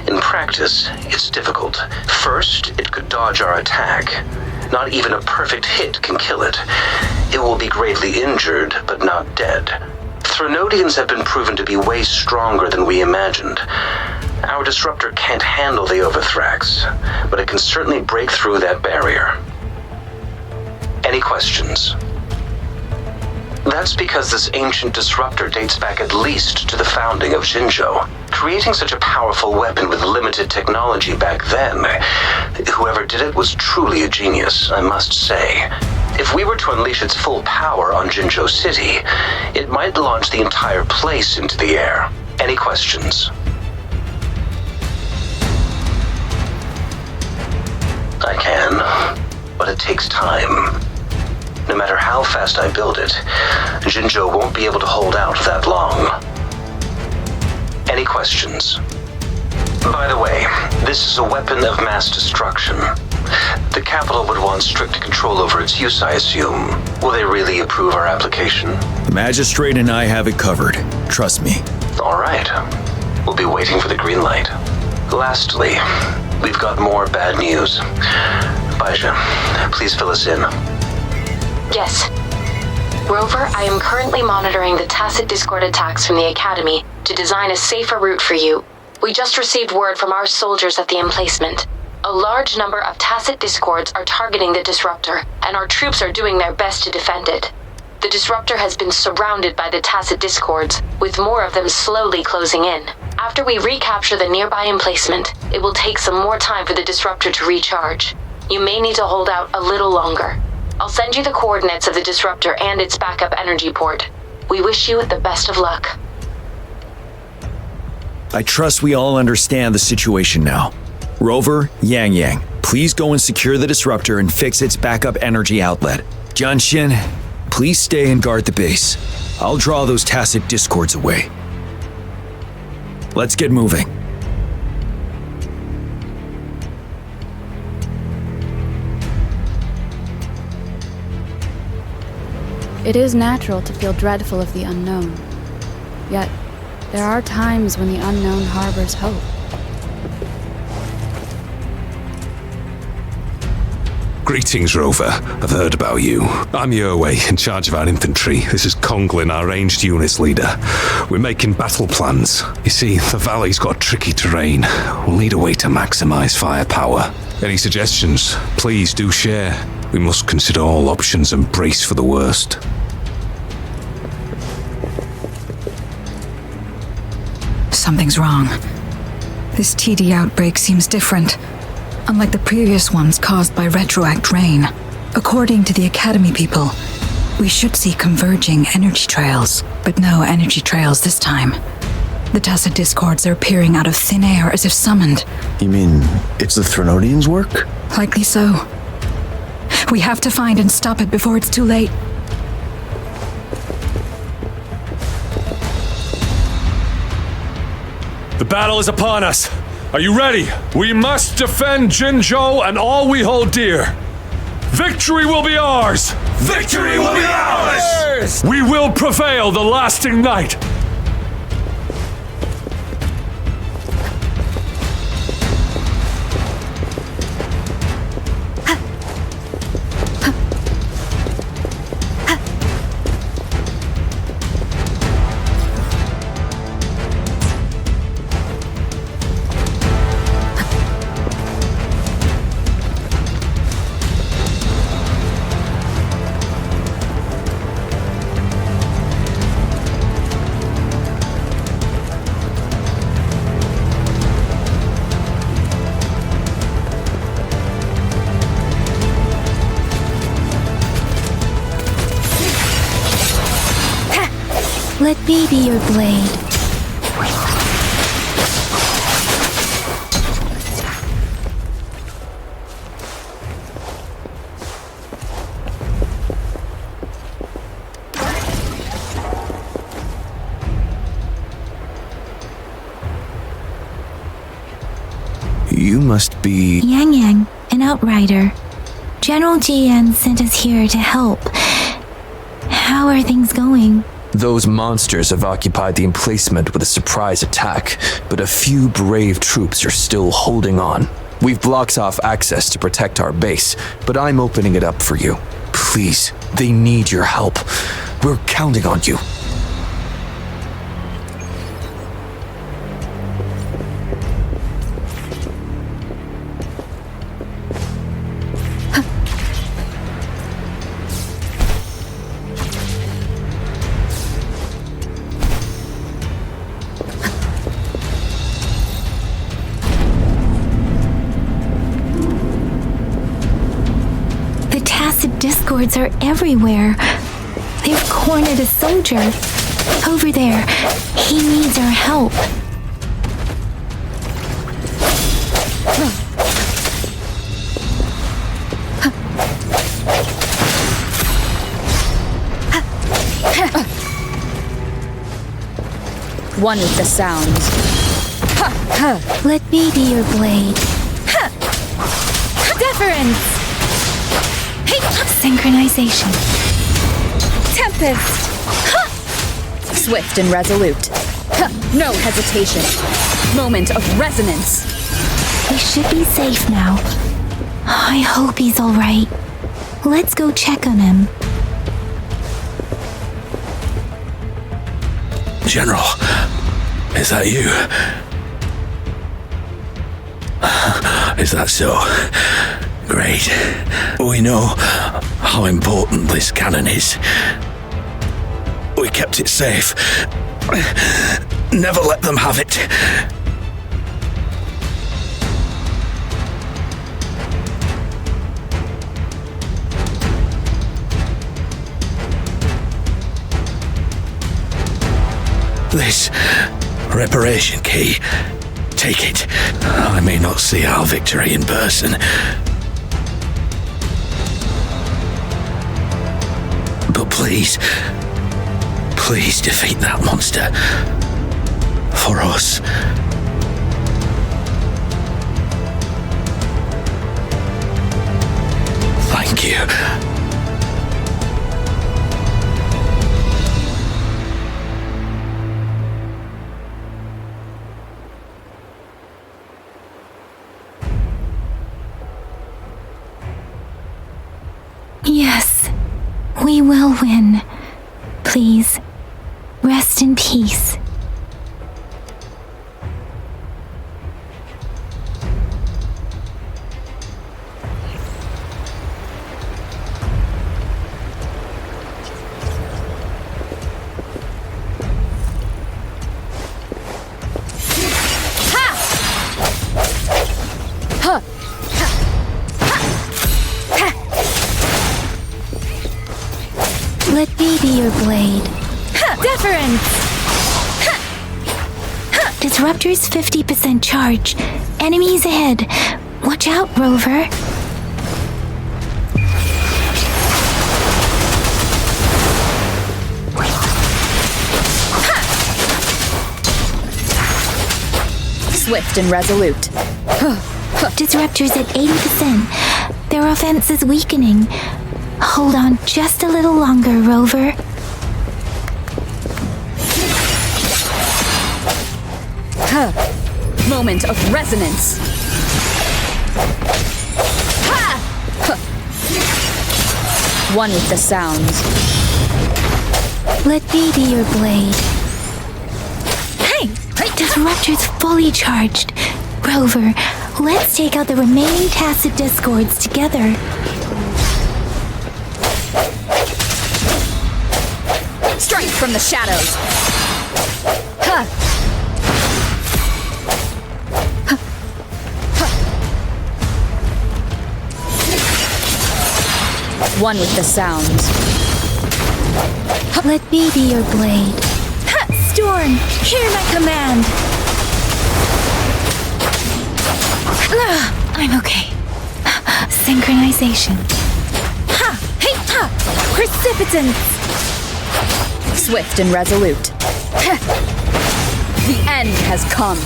In practice, it's difficult. First, it could dodge our attack. Not even a perfect hit can kill it. It will be gravely injured, but not dead. Threnodians have been proven to be way stronger than we imagined. Our disruptor can't handle the Overthrax, but it can certainly break through that barrier. Any questions? That's because this ancient disruptor dates back at least to the founding of JINZHOU. Creating such a powerful weapon with limited technology back then, whoever did it was truly a genius, I must say. If we were to unleash its full power on JINZHOU City, it might launch the entire place into the air. Any questions? I can, but it takes time. No matter how fast I build it, JINZHOU won't be able to hold out that long. Any questions? By the way, this is a weapon of mass destruction. The capital would want strict control over its use, I assume. Will they really approve our application? The magistrate and I have it covered. Trust me. All right. We'll be waiting for the green light. Lastly, we've got more bad news. Baija, please fill us in. Yes. Rover, I am currently monitoring the tacit discord attacks from the Academy to design a safer route for you. We just received word from our soldiers at the emplacement. A large number of tacit discords are targeting the disruptor, and our troops are doing their best to defend it. The disruptor has been surrounded by the tacit discords, with more of them slowly closing in. After we recapture the nearby emplacement, it will take some more time for the disruptor to recharge. You may need to hold out a little longer. I'll send you the coordinates of the disruptor and its backup energy port. We wish you the best of luck. I trust we all understand the situation now. Rover, Lingyang, please go and secure the disruptor and fix its backup energy outlet. Jiyanxin, please stay and guard the base. I'll draw those tacit discords away. Let's get moving. It is natural to feel dreadful of the unknown. Yet, there are times when the unknown harbors hope. Greetings, Rover. I've heard about you. I'm Yuanwu, in charge of our infantry. This is Konglin, our ranged units leader. We're making battle plans. You see, the valley's got tricky terrain. We'll need a way to maximize firepower. Any suggestions? Please do share. We must consider all options and brace for the worst. Something's wrong. This TD outbreak seems different, unlike the previous ones caused by retroact rain. According to the Academy people, we should see converging energy trails, but no energy trails this time. The tacit discords are appearing out of thin air as if summoned. You mean it's the Threnodians' work? Likely so. We have to find and stop it before it's too late. The battle is upon us. Are you ready? We must defend JINZHOU and all we hold dear. Victory will be ours! Victory will be ours! We will prevail the lasting night! Let me be your blade. You must be... Yang, an outrider. General Jiyan sent us here to help. How are things going? Those monsters have occupied the emplacement with a surprise attack, but a few brave troops are still holding on. We've blocked off access to protect our base, but I'm opening it up for you. Please, they need your help. We're counting on you. Discords are everywhere. They've cornered a soldier. Over there. He needs our help. One with the sounds. Let me be your blade. Deference! Synchronization. Tempest! Swift and resolute. No hesitation. Moment of resonance. We should be safe now. I hope he's all right. Let's go check on him. General, is that you? Is that so? Great. We know how important this cannon is. We kept it safe. Never let them have it. This reparation key. Take it. I may not see our victory in person. But please defeat that monster. For us. Thank you. Yes, we will win. Please, rest in peace. your blade. Deference! Disruptor's 50% charge. Enemies ahead. Watch out, Rover. Swift and resolute. Disruptor's at 80%. Their offense is weakening. Hold on just a little longer, Rover. Moment of resonance. One with the sounds. Let me be your blade. Hey! Disruptor's fully charged. Rover, let's take out the remaining tacit discords together. Strength from the shadows. One with the sounds. Let me be your blade. Storm, hear my command. I'm okay. Synchronization. Precipitance. Swift and resolute. The end has come.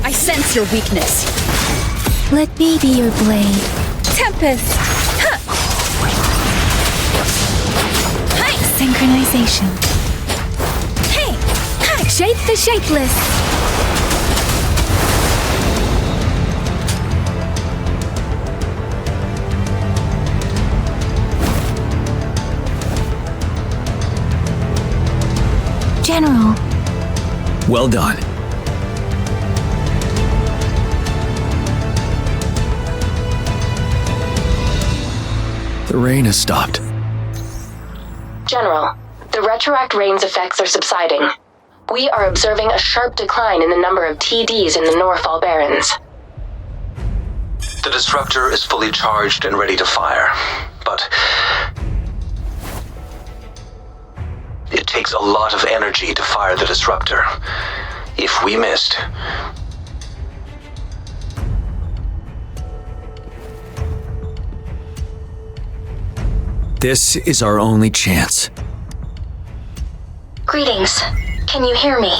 I sense your weakness. Let me be your blade. Tempest. Synchronization. Shape the shapeless. General. Well done. The rain has stopped. General, the retroact rain's effects are subsiding. We are observing a sharp decline in the number of TDs in the Norfall Barrens. The disruptor is fully charged and ready to fire, but it takes a lot of energy to fire the disruptor. If we missed, this is our only chance. Greetings. Can you hear me?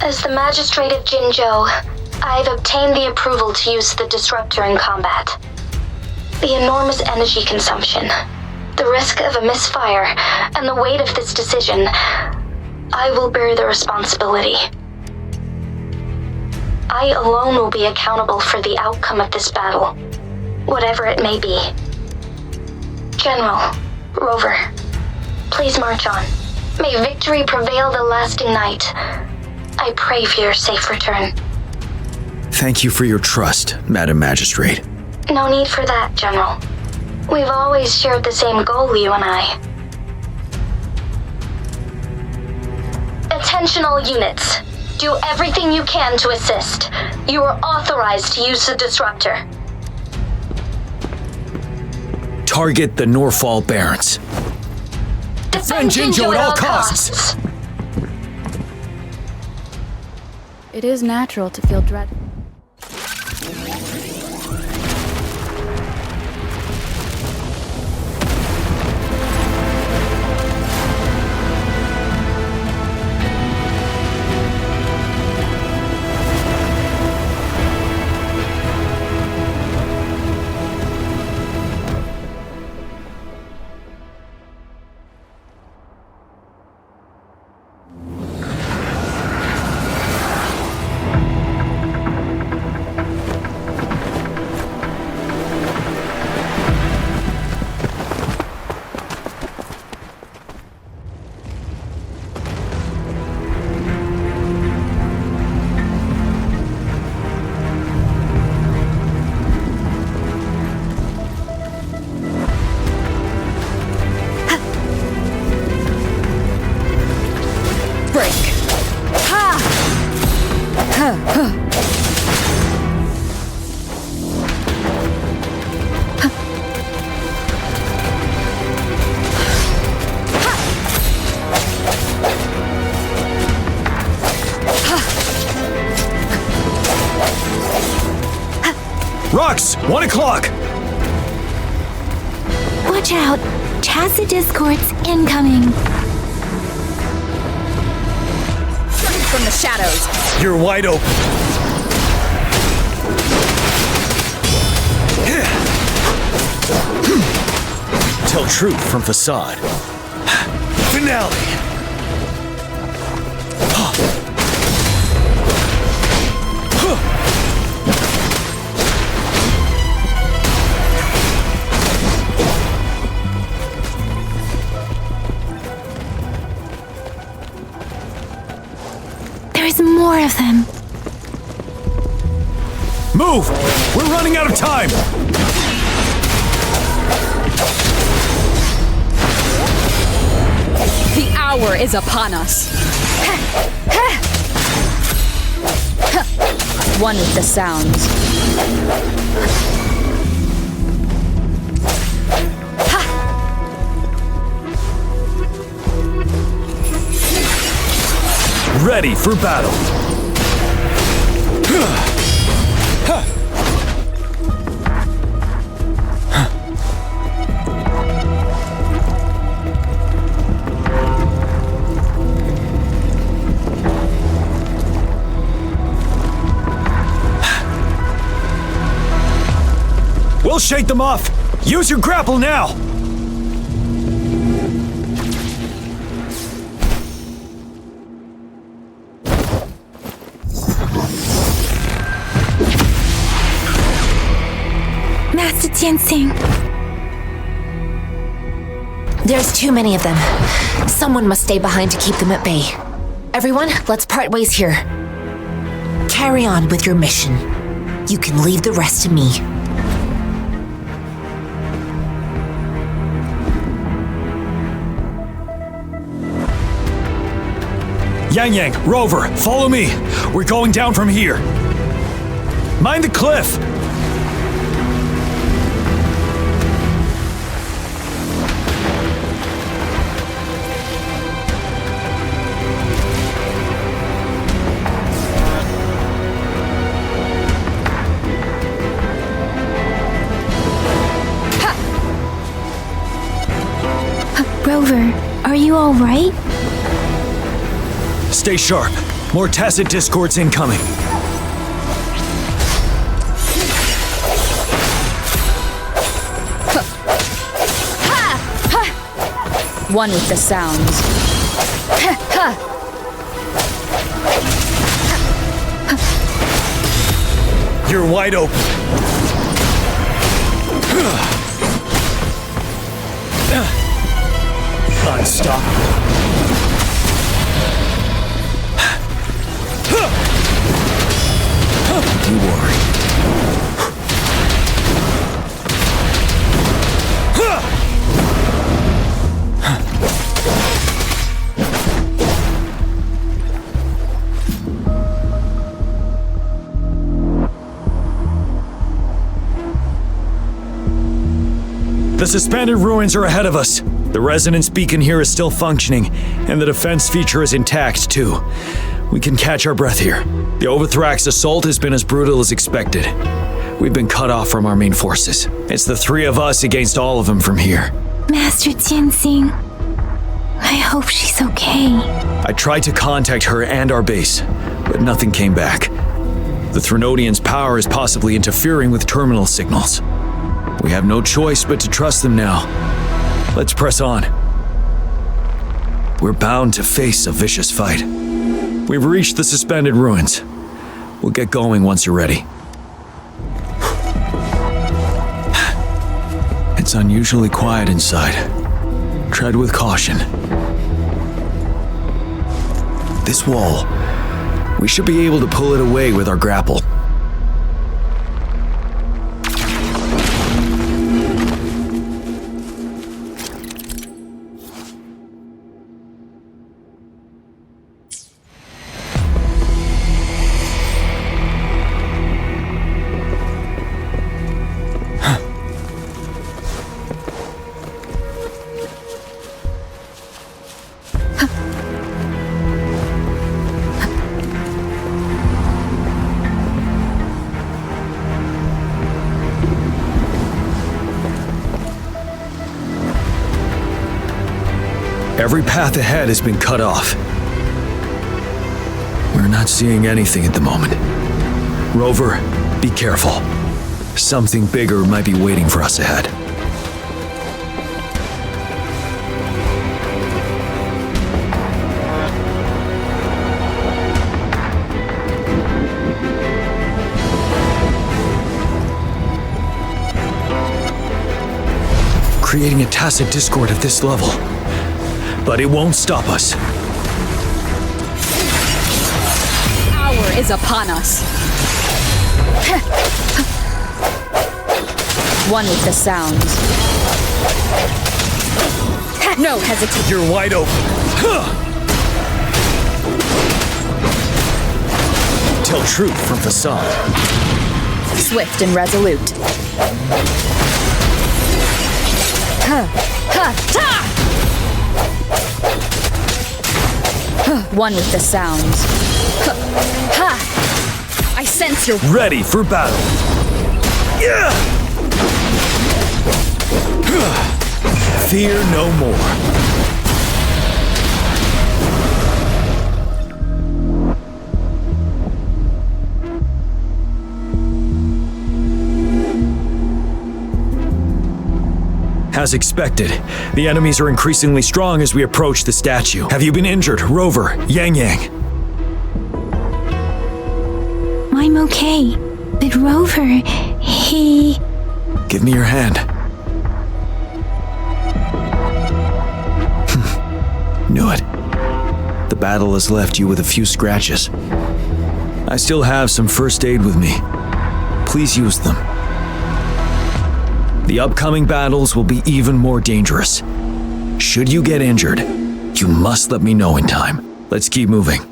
As the Magistrate of JINZHOU, I've obtained the approval to use the disruptor in combat. The enormous energy consumption, the risk of a misfire, and the weight of this decision, I will bear the responsibility. I alone will be accountable for the outcome of this battle, whatever it may be. General, Rover, please march on. May victory prevail the lasting night. I pray for your safe return. Thank you for your trust, Madam Magistrate. No need for that, General. We've always shared the same goal, you and I. Attention all units. Do everything you can to assist. You are authorized to use the disruptor. Target the Norfall Barrens. Defend JINZHOU at all costs! It is natural to feel dread. Fox, 1 o'clock! Watch out! Tacit discords incoming. From the shadows. You're wide open. Tell truth from facade. Finale! There's more of them. Move! We're running out of time! The hour is upon us. One with the sounds. Ready for battle. We'll shake them off. Use your grapple now. Master Jiyanxin. There's too many of them. Someone must stay behind to keep them at bay. Everyone, let's part ways here. Carry on with your mission. You can leave the rest to me. Yang, Rover, follow me. We're going down from here. Mind the cliff. Rover, are you all right? Stay sharp. More tacit discords incoming. One with the sounds. You're wide open. Unstoppable. Don't you worry. The suspended ruins are ahead of us. The resonance beacon here is still functioning, and the defense feature is intact, too. We can catch our breath here. The Overthrax assault has been as brutal as expected. We've been cut off from our main forces. It's the three of us against all of them from here. Master Jiyanxin, I hope she's okay. I tried to contact her and our base, but nothing came back. The Threnodians' power is possibly interfering with terminal signals. We have no choice but to trust them now. Let's press on. We're bound to face a vicious fight. We've reached the suspended ruins. We'll get going once you're ready. It's unusually quiet inside. Tread with caution. This wall, we should be able to pull it away with our grapple. Every path ahead has been cut off. We're not seeing anything at the moment. Rover, be careful. Something bigger might be waiting for us ahead. Creating a tacit discord at this level. But it won't stop us. Hour is upon us. One with the sounds. No hesitation. You're wide open. Tell truth from facade. Swift and resolute. One with the sounds. I sense you're ready for battle. Fear no more. As expected, the enemies are increasingly strong as we approach the statue. Have you been injured, Rover, Yang? I'm okay. But Rover, he... Give me your hand. Knew it. The battle has left you with a few scratches. I still have some first aid with me. Please use them. The upcoming battles will be even more dangerous. Should you get injured, you must let me know in time. Let's keep moving.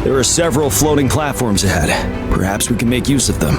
There are several floating platforms ahead. Perhaps we can make use of them.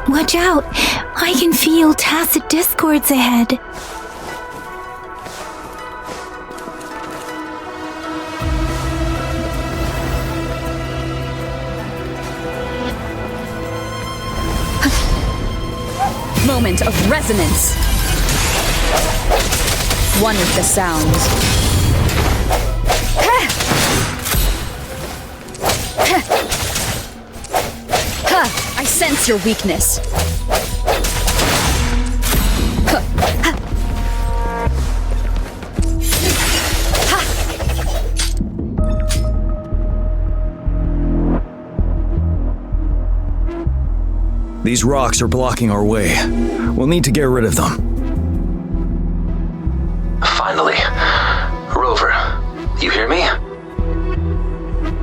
Watch out! I can feel tacit discords ahead. Moment of resonance. One with the sounds. I sense your weakness. These rocks are blocking our way. We'll need to get rid of them. Finally. Rover, you hear me?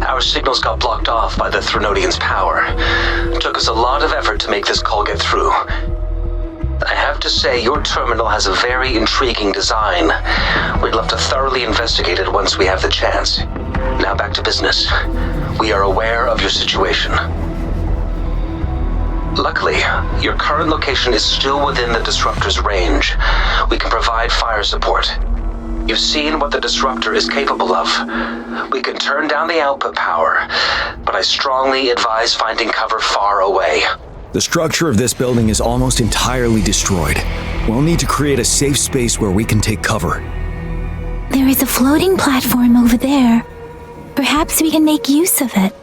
Our signals got blocked off by the Threnodians' power. Took us a lot of effort to make this call get through. I have to say, your terminal has a very intriguing design. We'd love to thoroughly investigate it once we have the chance. Now back to business. We are aware of your situation. Luckily, your current location is still within the Disruptor's range. We can provide fire support. You've seen what the Disruptor is capable of. We can turn down the output power, but I strongly advise finding cover far away. The structure of this building is almost entirely destroyed. We'll need to create a safe space where we can take cover. There is a floating platform over there. Perhaps we can make use of it.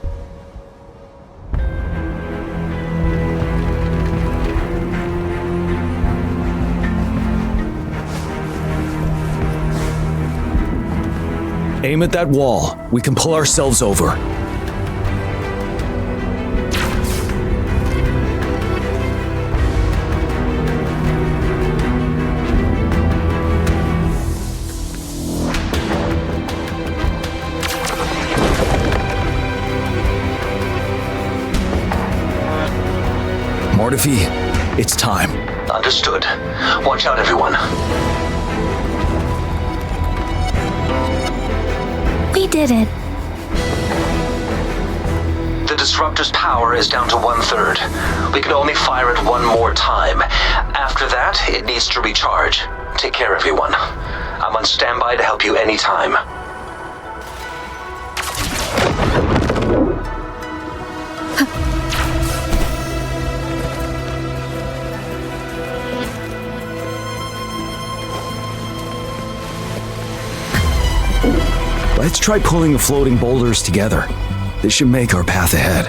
Aim at that wall. We can pull ourselves over. Mortefi, it's time. Understood. Watch out, everyone. We did it. The disruptor's power is down to 1/3. We can only fire it one more time. After that, it needs to recharge. Take care, everyone. I'm on standby to help you anytime. Let's try pulling the floating boulders together. This should make our path ahead.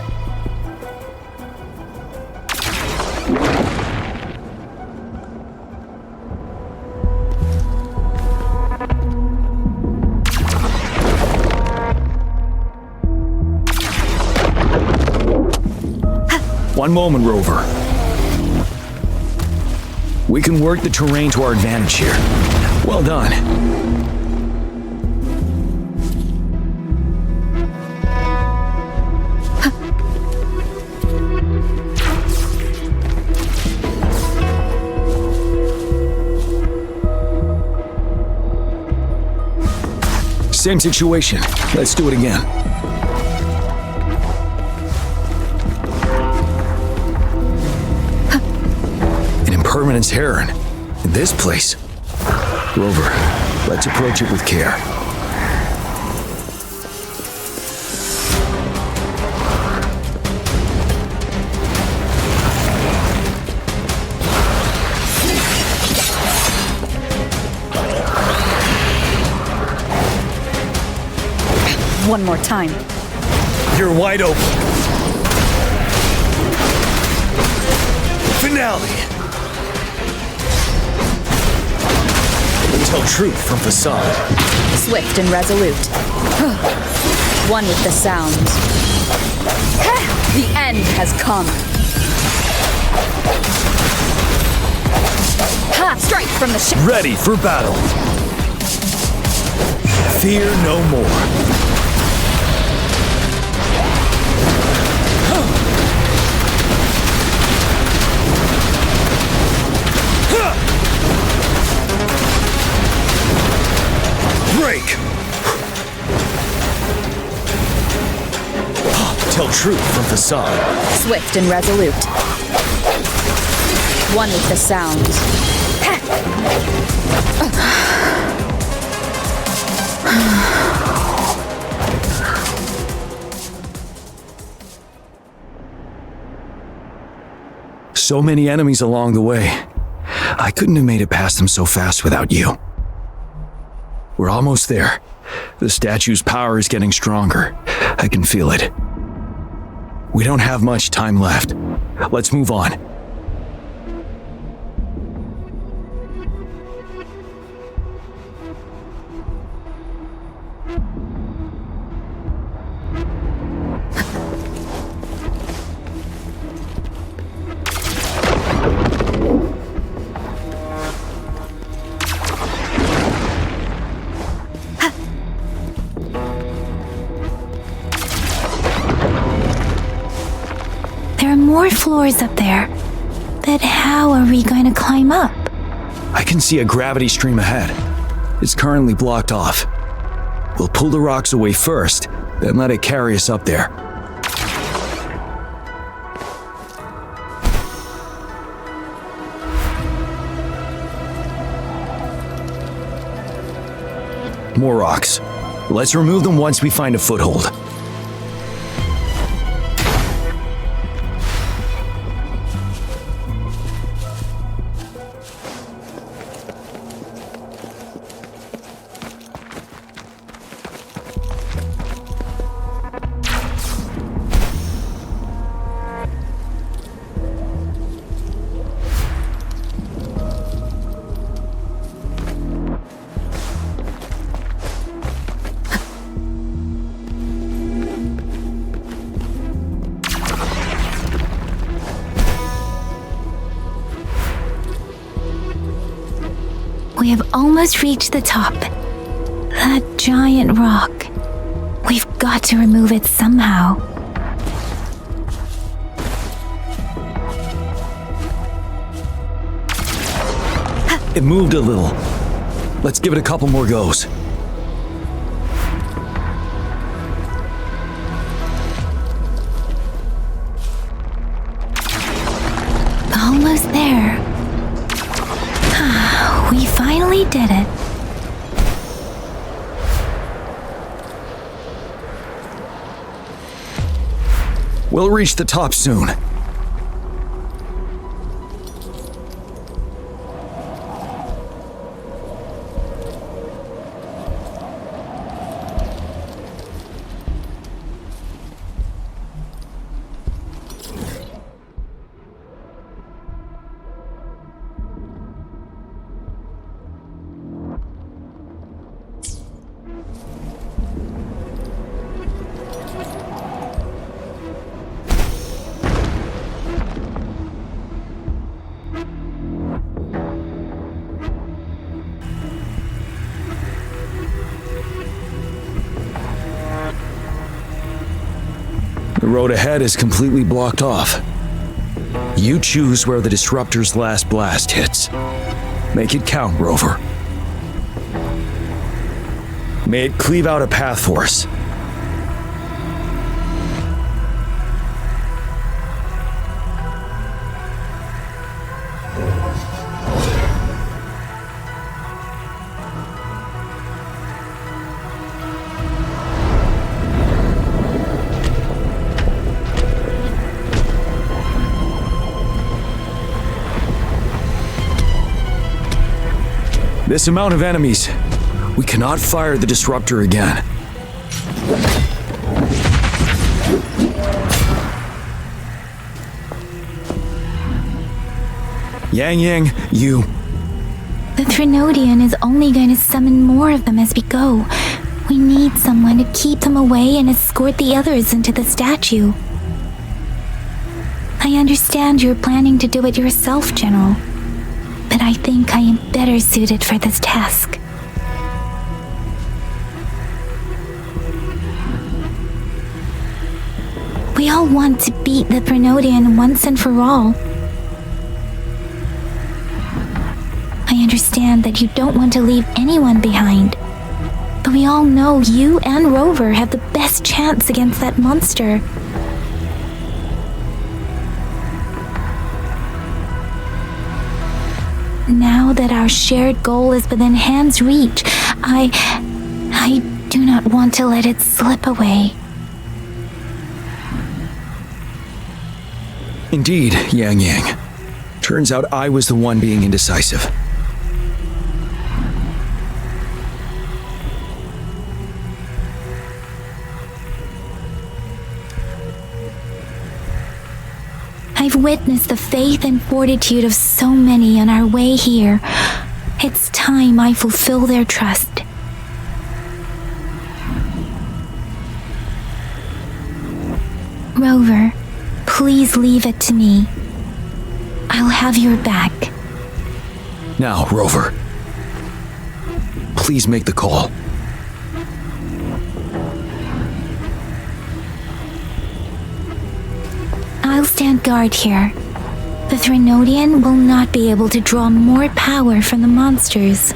One moment, Rover. We can work the terrain to our advantage here. Well done. Same situation. Let's do it again. An impermanence heron. In this place. Rover, let's approach it with care. One more time. You're wide open. Finale. Tell truth from facade. Swift and resolute. One with the sound. The end has come. Ha! Strike from the ship. Ready for battle. Fear no more. Break! Tell truth from facade. Swift and resolute. One with the sound. So many enemies along the way. I couldn't have made it past them so fast without you. We're almost there. The statue's power is getting stronger. I can feel it. We don't have much time left. Let's move on. More floors up there. But how are we going to climb up? I can see a gravity stream ahead. It's currently blocked off. We'll pull the rocks away first, then let it carry us up there. More rocks. Let's remove them once we find a foothold. We have almost reached the top. That giant rock. We've got to remove it somehow. It moved a little. Let's give it a couple more goes. Almost there. We finally did it. We'll reach the top soon. The road ahead is completely blocked off. You choose where the disruptor's last blast hits. Make it count, Rover. May it cleave out a path for us. This amount of enemies, we cannot fire the disruptor again. Yang, you... The Threnodian is only going to summon more of them as we go. We need someone to keep them away and escort the others into the statue. I understand you're planning to do it yourself, General. But I think I am better suited for this task. We all want to beat the Threnodian once and for all. I understand that you don't want to leave anyone behind. But we all know you and Rover have the best chance against that monster. Now that our shared goal is within hand's reach, I do not want to let it slip away. Indeed, Yang. Turns out I was the one being indecisive. I've witnessed the faith and fortitude of so many on our way here. It's time I fulfill their trust. Rover, please leave it to me. I'll have your back. Now, Rover. Please make the call. I'll stand guard here. The Threnodian will not be able to draw more power from the monsters.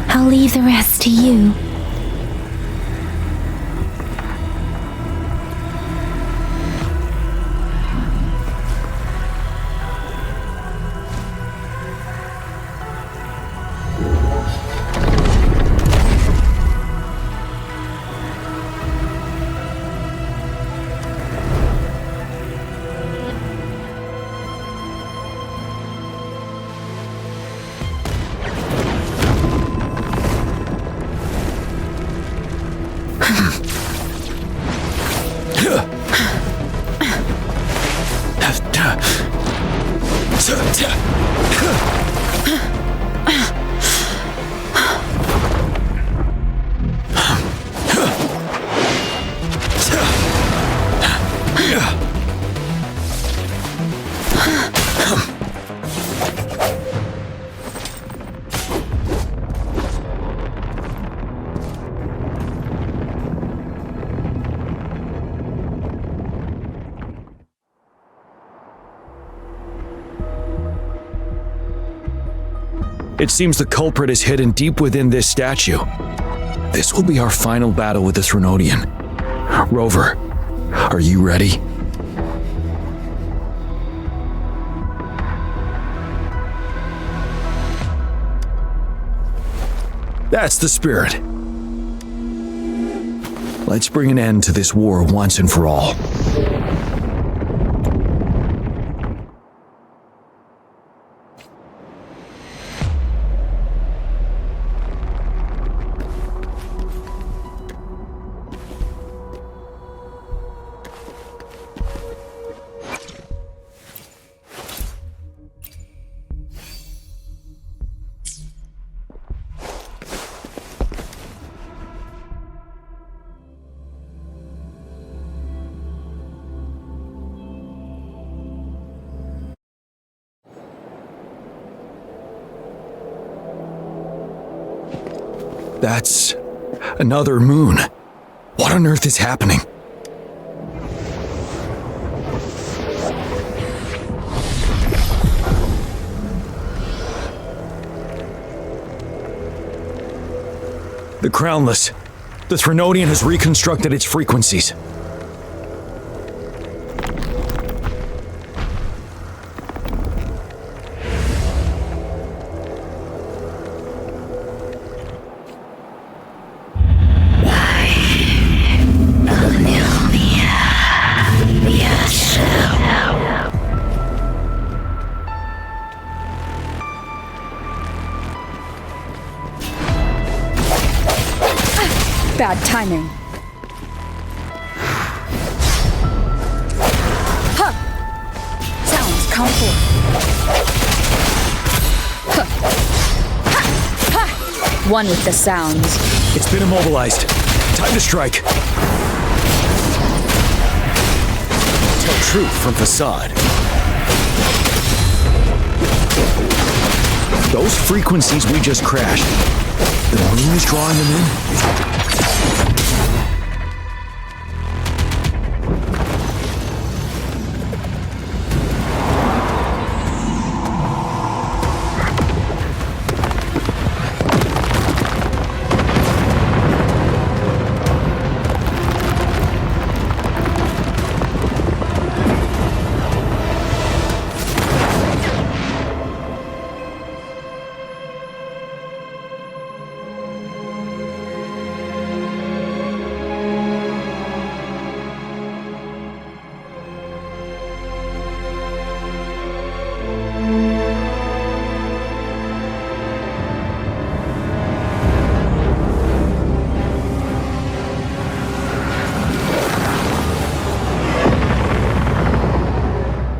I'll leave the rest to you. It seems the culprit is hidden deep within this statue. This will be our final battle with the Threnodian. Rover, are you ready? That's the spirit. Let's bring an end to this war once and for all. That's another moon. What on earth is happening? The Crownless. The Threnodian has reconstructed its frequencies. Bad timing. Huh. Sounds comfort. Huh. Ha. Ha. One with the sounds. It's been immobilized. Time to strike. Tell truth from facade. Those frequencies we just crashed. The moon is drawing them in.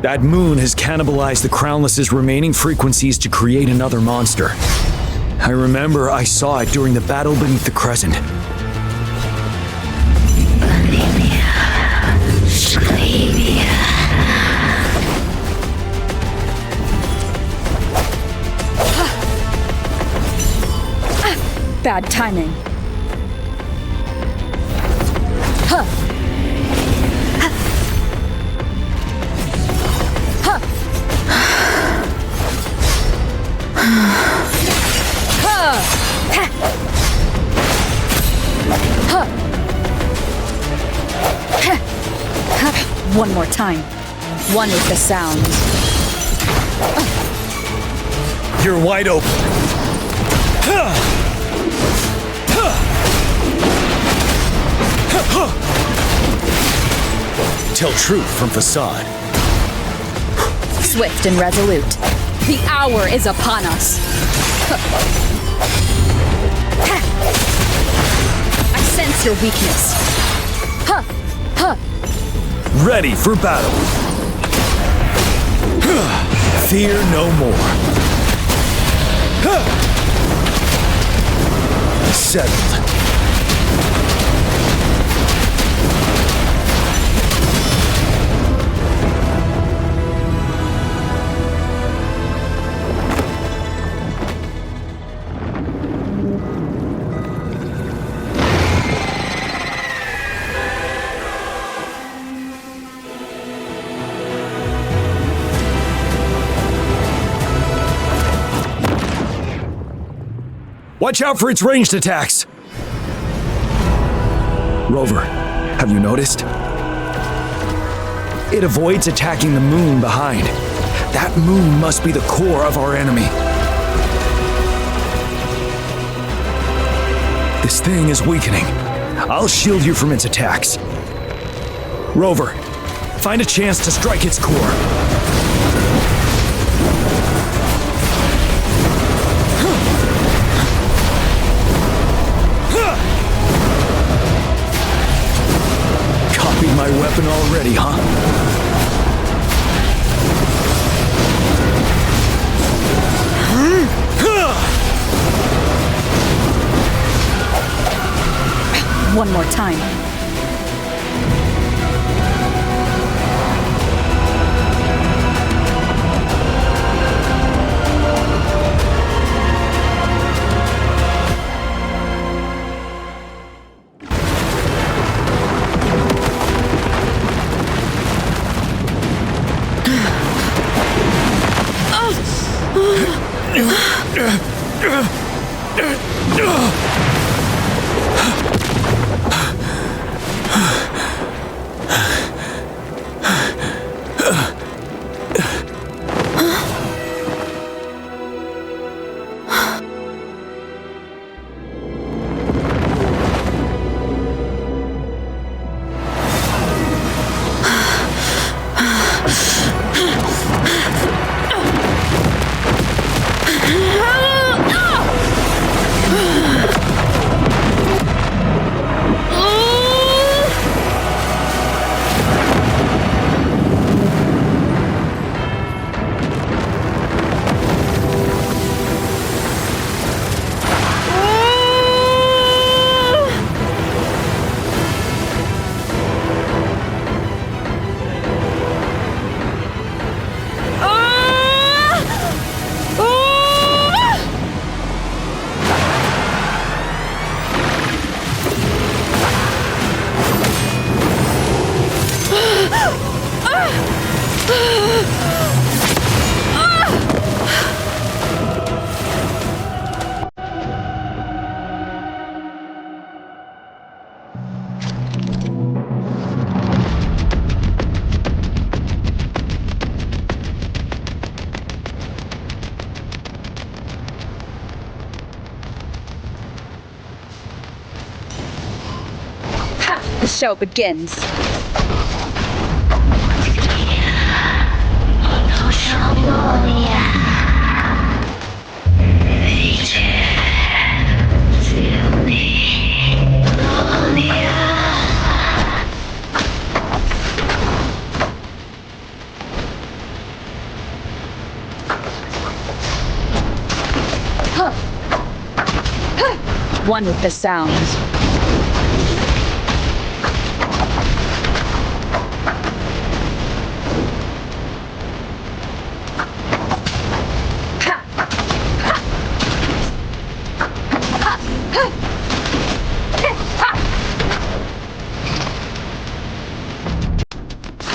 That moon has cannibalized the Crownless's remaining frequencies to create another monster. I remember I saw it during the battle beneath the crescent. Bad timing. Huh. One more time. One with the sounds. You're wide open. Tell truth from facade. Swift and resolute. The hour is upon us. I sense your weakness. Ready for battle. Fear no more. Settled. Watch out for its ranged attacks! Rover, have you noticed? It avoids attacking the moon behind. That moon must be the core of our enemy. This thing is weakening. I'll shield you from its attacks. Rover, find a chance to strike its core. Copied my weapon already, huh? One more time. The show begins. One with the sounds.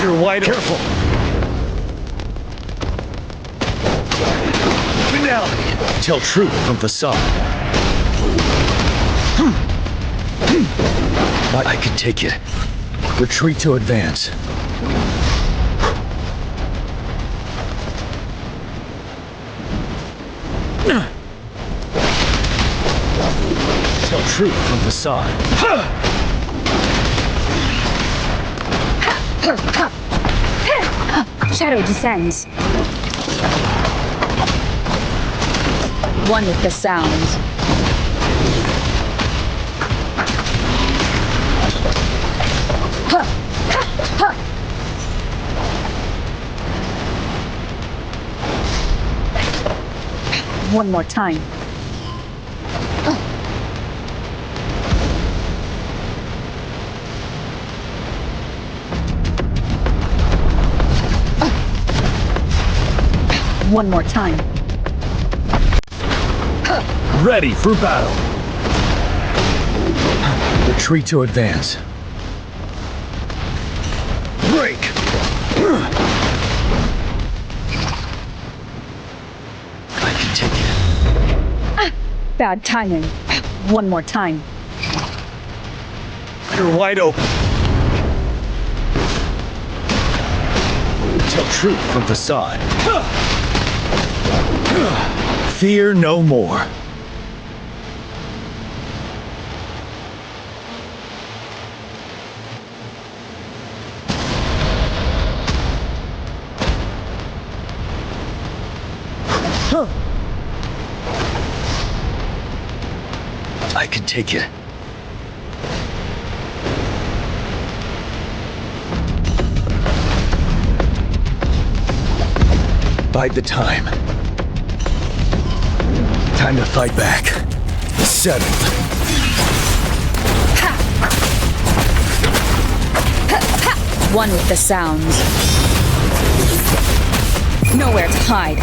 You're wide careful. Finality. Tell truth from facade. I can take it. Retreat to advance. Tell truth from facade. Shadow descends. One with the sounds. One more time. One more time. Ready for battle. Retreat to advance. Break. I can take it. Bad timing. One more time. You're wide open. Tell truth from facade. Fear no more. I can take it. Bide the time. Time to fight back. Settled. One with the sounds. Nowhere to hide.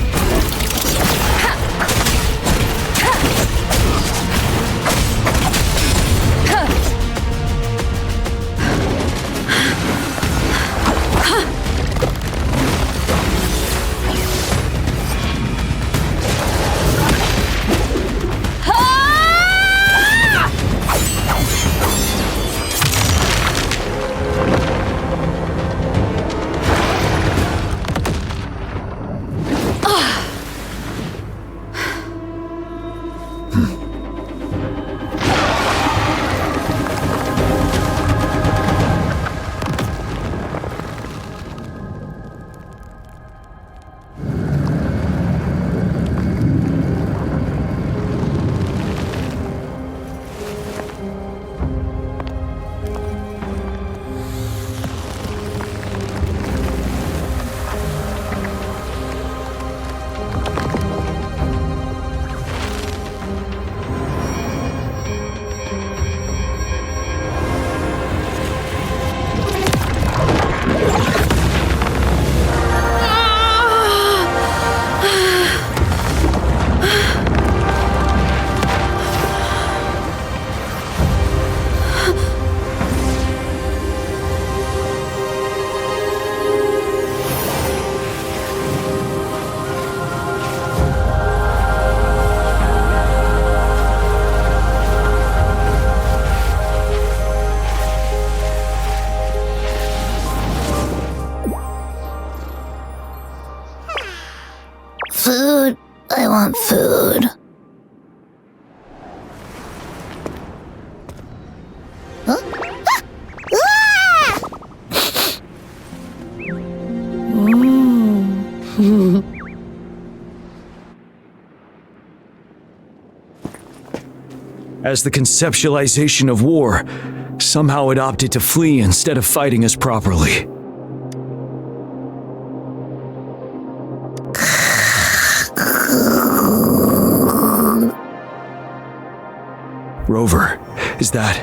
Food. I want food. Huh? Ah! As the conceptualization of war, somehow it opted to flee instead of fighting us properly. Rover, is that...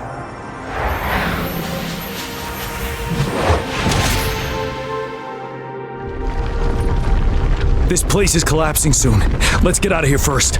This place is collapsing soon. Let's get out of here first.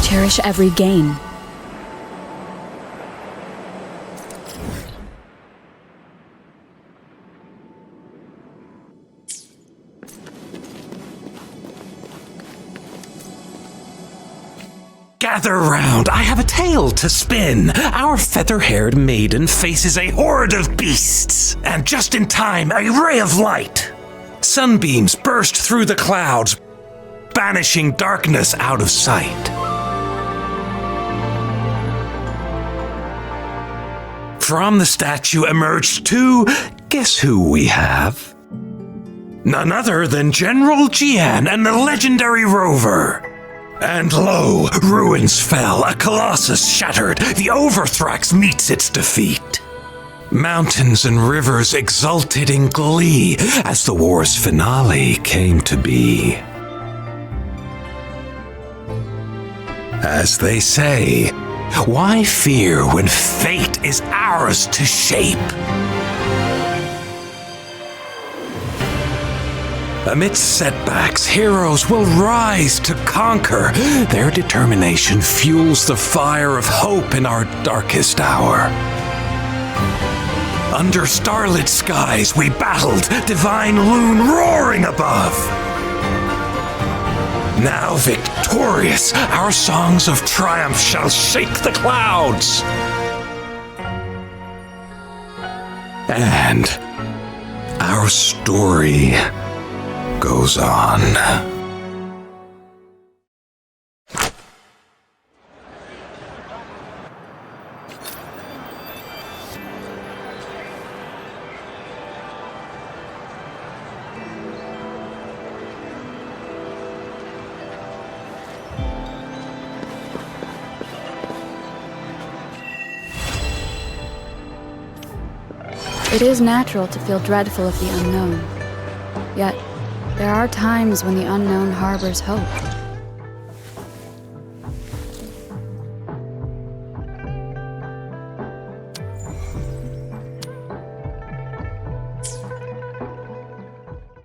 Cherish every gain. Gather round, I have a tale to spin. Our feather-haired maiden faces a horde of beasts, and just in time, a ray of light. Sunbeams burst through the clouds, banishing darkness out of sight. From the statue emerged two. Guess who we have? None other than General Jiyan and the legendary Rover. And lo, ruins fell, a colossus shattered, the Overthrax meets its defeat. Mountains and rivers exulted in glee as the war's finale came to be. As they say, why fear when fate is ours to shape? Amidst setbacks, heroes will rise to conquer. Their determination fuels the fire of hope in our darkest hour. Under starlit skies we battled, divine loon roaring above. Now victorious, our songs of triumph shall shake the clouds. And our story goes on. It is natural to feel dreadful of the unknown. Yet, there are times when the unknown harbors hope.